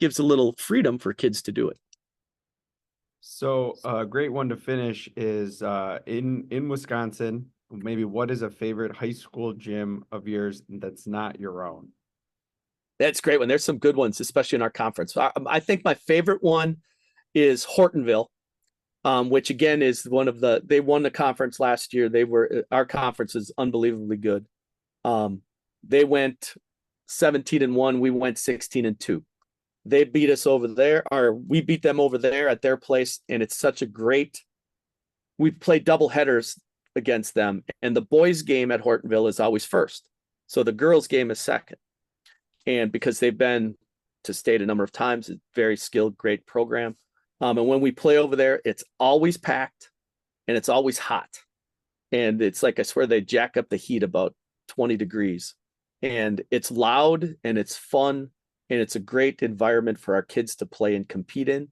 gives a little freedom for kids to do it. So a great one to finish is in Wisconsin, maybe what is a favorite high school gym of yours that's not your own? That's a great one. There's some good ones, especially in our conference. I think my favorite one is Hortonville, which again is they won the conference last year. Our conference is unbelievably good. They went 17-1. We went 16-2. They beat us over there, or we beat them over there at their place. And it's such a great, we play double headers against them. And the boys game at Hortonville is always first. So the girls game is second. And because they've been to state a number of times, it's very skilled, great program. And when we play over there, it's always packed and it's always hot. And it's like, I swear they jack up the heat about 20 degrees. And it's loud and it's fun. And it's a great environment for our kids to play and compete in.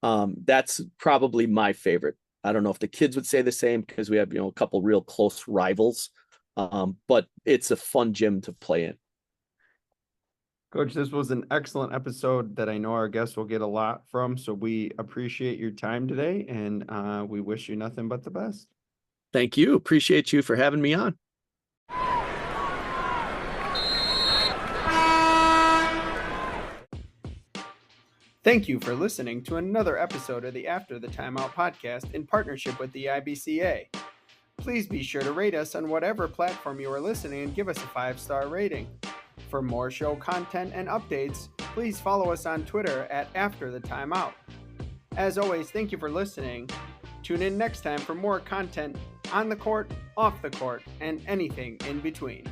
That's probably my favorite. I don't know if the kids would say the same because we have, a couple real close rivals. But it's a fun gym to play in. Coach, this was an excellent episode that I know our guests will get a lot from. So we appreciate your time today and we wish you nothing but the best. Thank you. Appreciate you for having me on. Thank you for listening to another episode of the After the Timeout podcast in partnership with the IBCA. Please be sure to rate us on whatever platform you are listening and give us a 5-star rating. For more show content and updates, please follow us on Twitter at After the Timeout. As always, thank you for listening. Tune in next time for more content on the court, off the court, and anything in between.